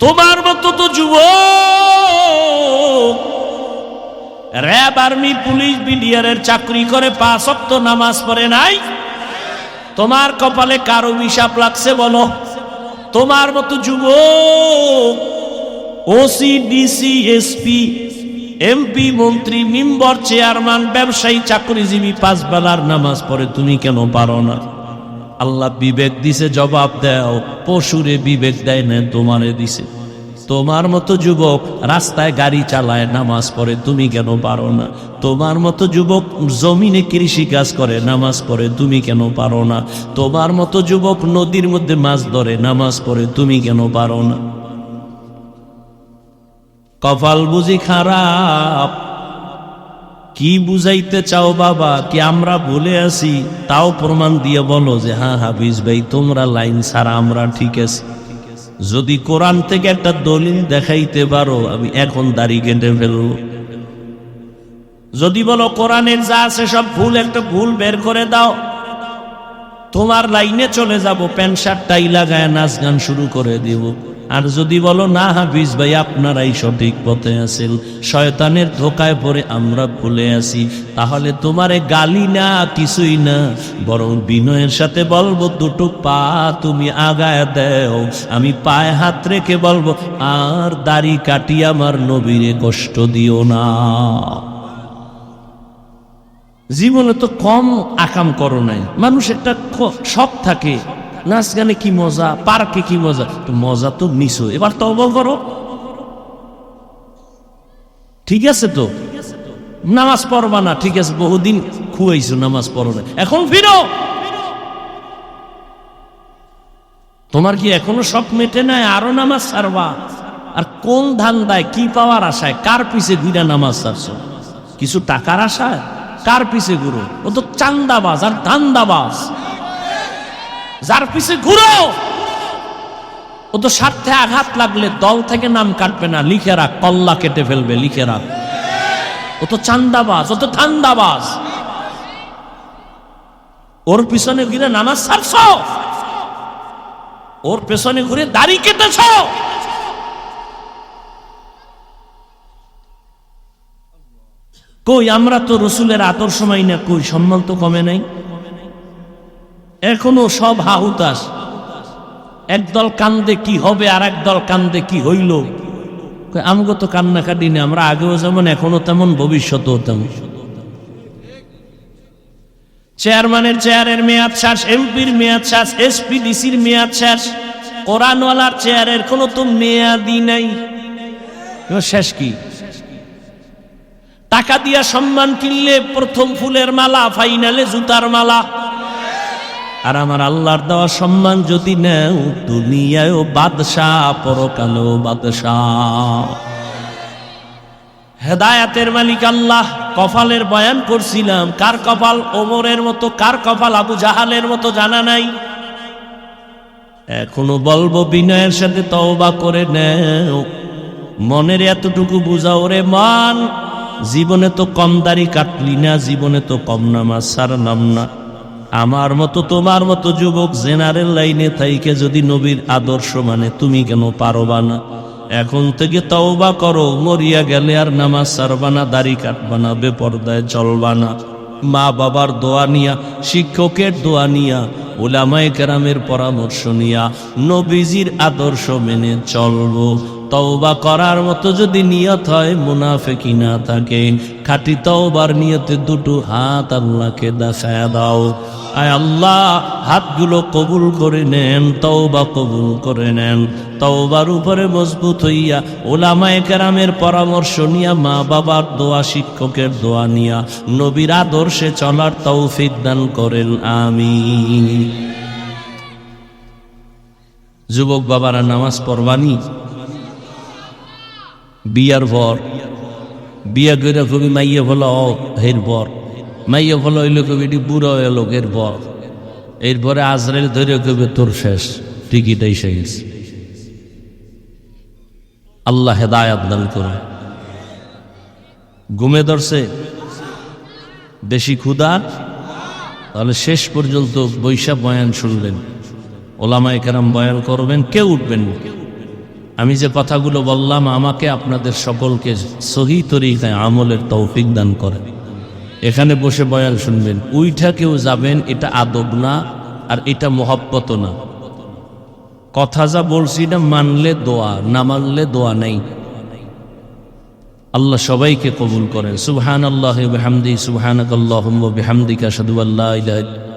তোমার মতো তো যুবক র‍্যাব, আর্মি, পুলিশ, বিডিআরের চাকরি করে 5 ওয়াক্ত নামাজ পড়ে নাই। তোমার কপালে কার অভিশাপ লাগছে বলো? তোমার মতো যুবক ওসি, ডিসি, এসপি, এমপি, মন্ত্রী, মেম্বার, চেয়ারম্যান, ব্যবসায়ী, চাকরিজীবী 5 বেলার নামাজ পড়ে, তুমি কেন পারো না? আল্লাহ বিবেক দিছে, জবাব দাও। পশুরে বিবেক দেয় না, তোমারে দিছে। তোমার মতো যুবক রাস্তায় গাড়ি চালায়, নামাজ পড়ে, তুমি কেন পারো না? তোমার মতো যুবক জমিনে কৃষি কাজ করে, নামাজ পড়ে, তুমি কেন পারো না? তোমার মতো যুবক নদীর মধ্যে মাছ ধরে, নামাজ পড়ে, তুমি কেন পারো না? কপাল বুঝি খারাপ? কি বুঝাইতে চাও বাবা? কি আমরা ভুলে আছি? তাও প্রমাণ দিয়ে বলো যে হ্যাঁ হাফিজ ভাই, তোমরা লাইন ছাড়া আমরা ঠিক আছে। যদি কোরআন থেকে একটা দলিল দেখাইতে পারো, আমি এখন দাড়ি কেটে ফেলবো। যদি বলো কোরআনের যা আছে সব ভুল, একটা ভুল বের করে দাও, তোমার লাইনে চলে যাব, প্যান্ট শার্ট টাই লাগায় নাচ গান শুরু করে দিব। আর যদি বলো না হাফিজ ভাই আপনারাই সঠিক পথে আছেন, শয়তানের ধোকায় পড়ে আমরা ভুলে আছি, তাহলে তোমারে গালি না, কিছুই না, বরং বিনয়ের সাথে বলবো দুটো পা তুমি আগায় দাও। আমি পায়ে হাত রেখে বলবো, আর দাড়ি কাটি আমার নবীরে কষ্ট দিও না। জীবনে তো কম আকাম করো নাই। মানুষ একটা শখ থাকে, নাচ গানে কি মজা, পার্কে কি মজা, তো মজা তো নিছো, এবার তওবা করো। ঠিক আছে তো নামাজ পড়বা না, ঠিক আছে, বহুদিন খুয়াইছো নামাজ পড়ো না, এখন ফিরো। তোমার কি এখনো শখ মেটে নাই? আরো নামাজ ছাড়বা? আর কোন ধান্দায়, কি পাওয়ার আশায়, কার পিছে ঘুরে নামাজ ছাড়ছো? কিছু টাকার আশায়? কার পিছে ঘুরো? ও তো চান্দাবাজ আর ধান্দাবাজ। যার পিছে ঘুরো ও তো স্বার্থে আঘাত লাগলে দল থেকে নাম কাটবে না, লিখে রাখ, কল্লা কেটে ফেলবে, লিখে রাখ। ও তো চান্দাবাজ, ও তো ধান্দাবাজ। ওর পিছনে ঘুরে নামাজ ছাড়ছ, ওর পেছনে ঘুরে দাড়ি কেটেছ। কই আমরা তো রসুলের আদর্শ মানি না, কই সম্মান তো কমে নাই। এখনো সব হাহুতাস, একদল কান্দে কি হবে আর একদল কান্দে কি হইল। আমগো তো কান্নাকাটি নেই, আমরা আগেও যেমন এখনো তেমন, ভবিষ্যতেও তেমন। চেয়ারম্যানের চেয়ারের মেয়াদ শেষ, এমপির মেয়াদ শেষ, এসপিডিসির মেয়াদ শেষ, কোরআনওয়ালার চেয়ারের কোনো তো মেয়াদই নাই। শেষ কি? টাকা দিয়া সম্মান কিনলে প্রথম ফুলের মালা, ফাইনালে জুতার মালা। আর আমার আল্লাহর দেওয়া সম্মান যদি নেও, দুনিয়ায়ও বাদশাহ, পরকালেও বাদশাহ। হেদায়াতের মালিক আল্লাহ। কপালের বয়ান করছিলাম, কার কপাল ওমরের মতো, কার কপাল আবু জাহালের মতো জানা নাই। এখনো বলবো বিনয়ের সাথে তওবা করে নেও। মনের এতটুকু বুঝাও রে মান, জীবনে তো কম দাড়ি কাটলি না, জীবনে তো কম নামাজ ছাড়লাম না। আমার মতো তোমার মতো যুবক জেনারেল লাইনে থাইকে যদি নবীর আদর্শ মানে, তুমি কেন পারবা না? এখন থেকে তওবা করো, মরিয়া গেলে আর নামাজ ছাড়বা না, দাড়ি কাটবা না, বেপরদায় চলবা না। মা বাবার দোয়া নিয়া, শিক্ষকের দোয়া নিয়া, উলামায়ে কেরামের পরামর্শ নিয়া, নবীজির আদর্শ মেনে চলবো। তওবা করার মতো যদি নিয়ত হয়, মুনাফিকি না থাকে, খাঁটি তওবার নিয়তে দুটো হাত আল্লাহকে দেখায়া দাও। আয় আল্লাহ, হাতগুলো কবুল করে নেন, তওবা কবুল করে নেন। তওবার উপরে মজবুত হইয়া, উলামায়ে কেরামের পরামর্শ নিয়া, মা বাবার দোয়া, শিক্ষকের দোয়া নিয়া, নবীর আদর্শে চলার তৌফিক দান করেন, আমিন। যুবক বাবারা, নামাজ পড়বানি। বিয়ার ভর, বিয়া করে কবি মাইয়ে ভালো হের বর, মাইয়ে ভালো হইলে কবি এটি বুড়ো এলো এর বর। এরপরে আজরাইল ধরে কবি তোর শেষ, টিকিটাই শেষ। আল্লাহ হেদায়াত দান করে। ঘুমে ধরছে, বেশি ক্ষুধা, তাহলে শেষ পর্যন্ত বৈশা বয়ান শুনবেন, ওলামায়ে কেরাম বয়ান করবেন, কেউ উঠবেন না। আমি যে কথাগুলো বললাম, আমাকে আপনাদের সকলকে সহি তরিকায় আমলের তৌফিক দান করেন। এখানে বসে বয়ান শুনবেন, উইঠা কেউ যাবেন, এটা আদব না, আর এটা মহব্বত না। কথা যা বলছি না, মানলে দোয়া, না মানলে দোয়া নেই। আল্লাহ সবাইকে কবুল করেন। সুবহানাল্লাহি ওয়া বিহামদিহি, সুবহানাকাল্লাহুম্মা ওয়া বিহামদিকা, আশহাদু আল্লা ইলাহা ইল্লা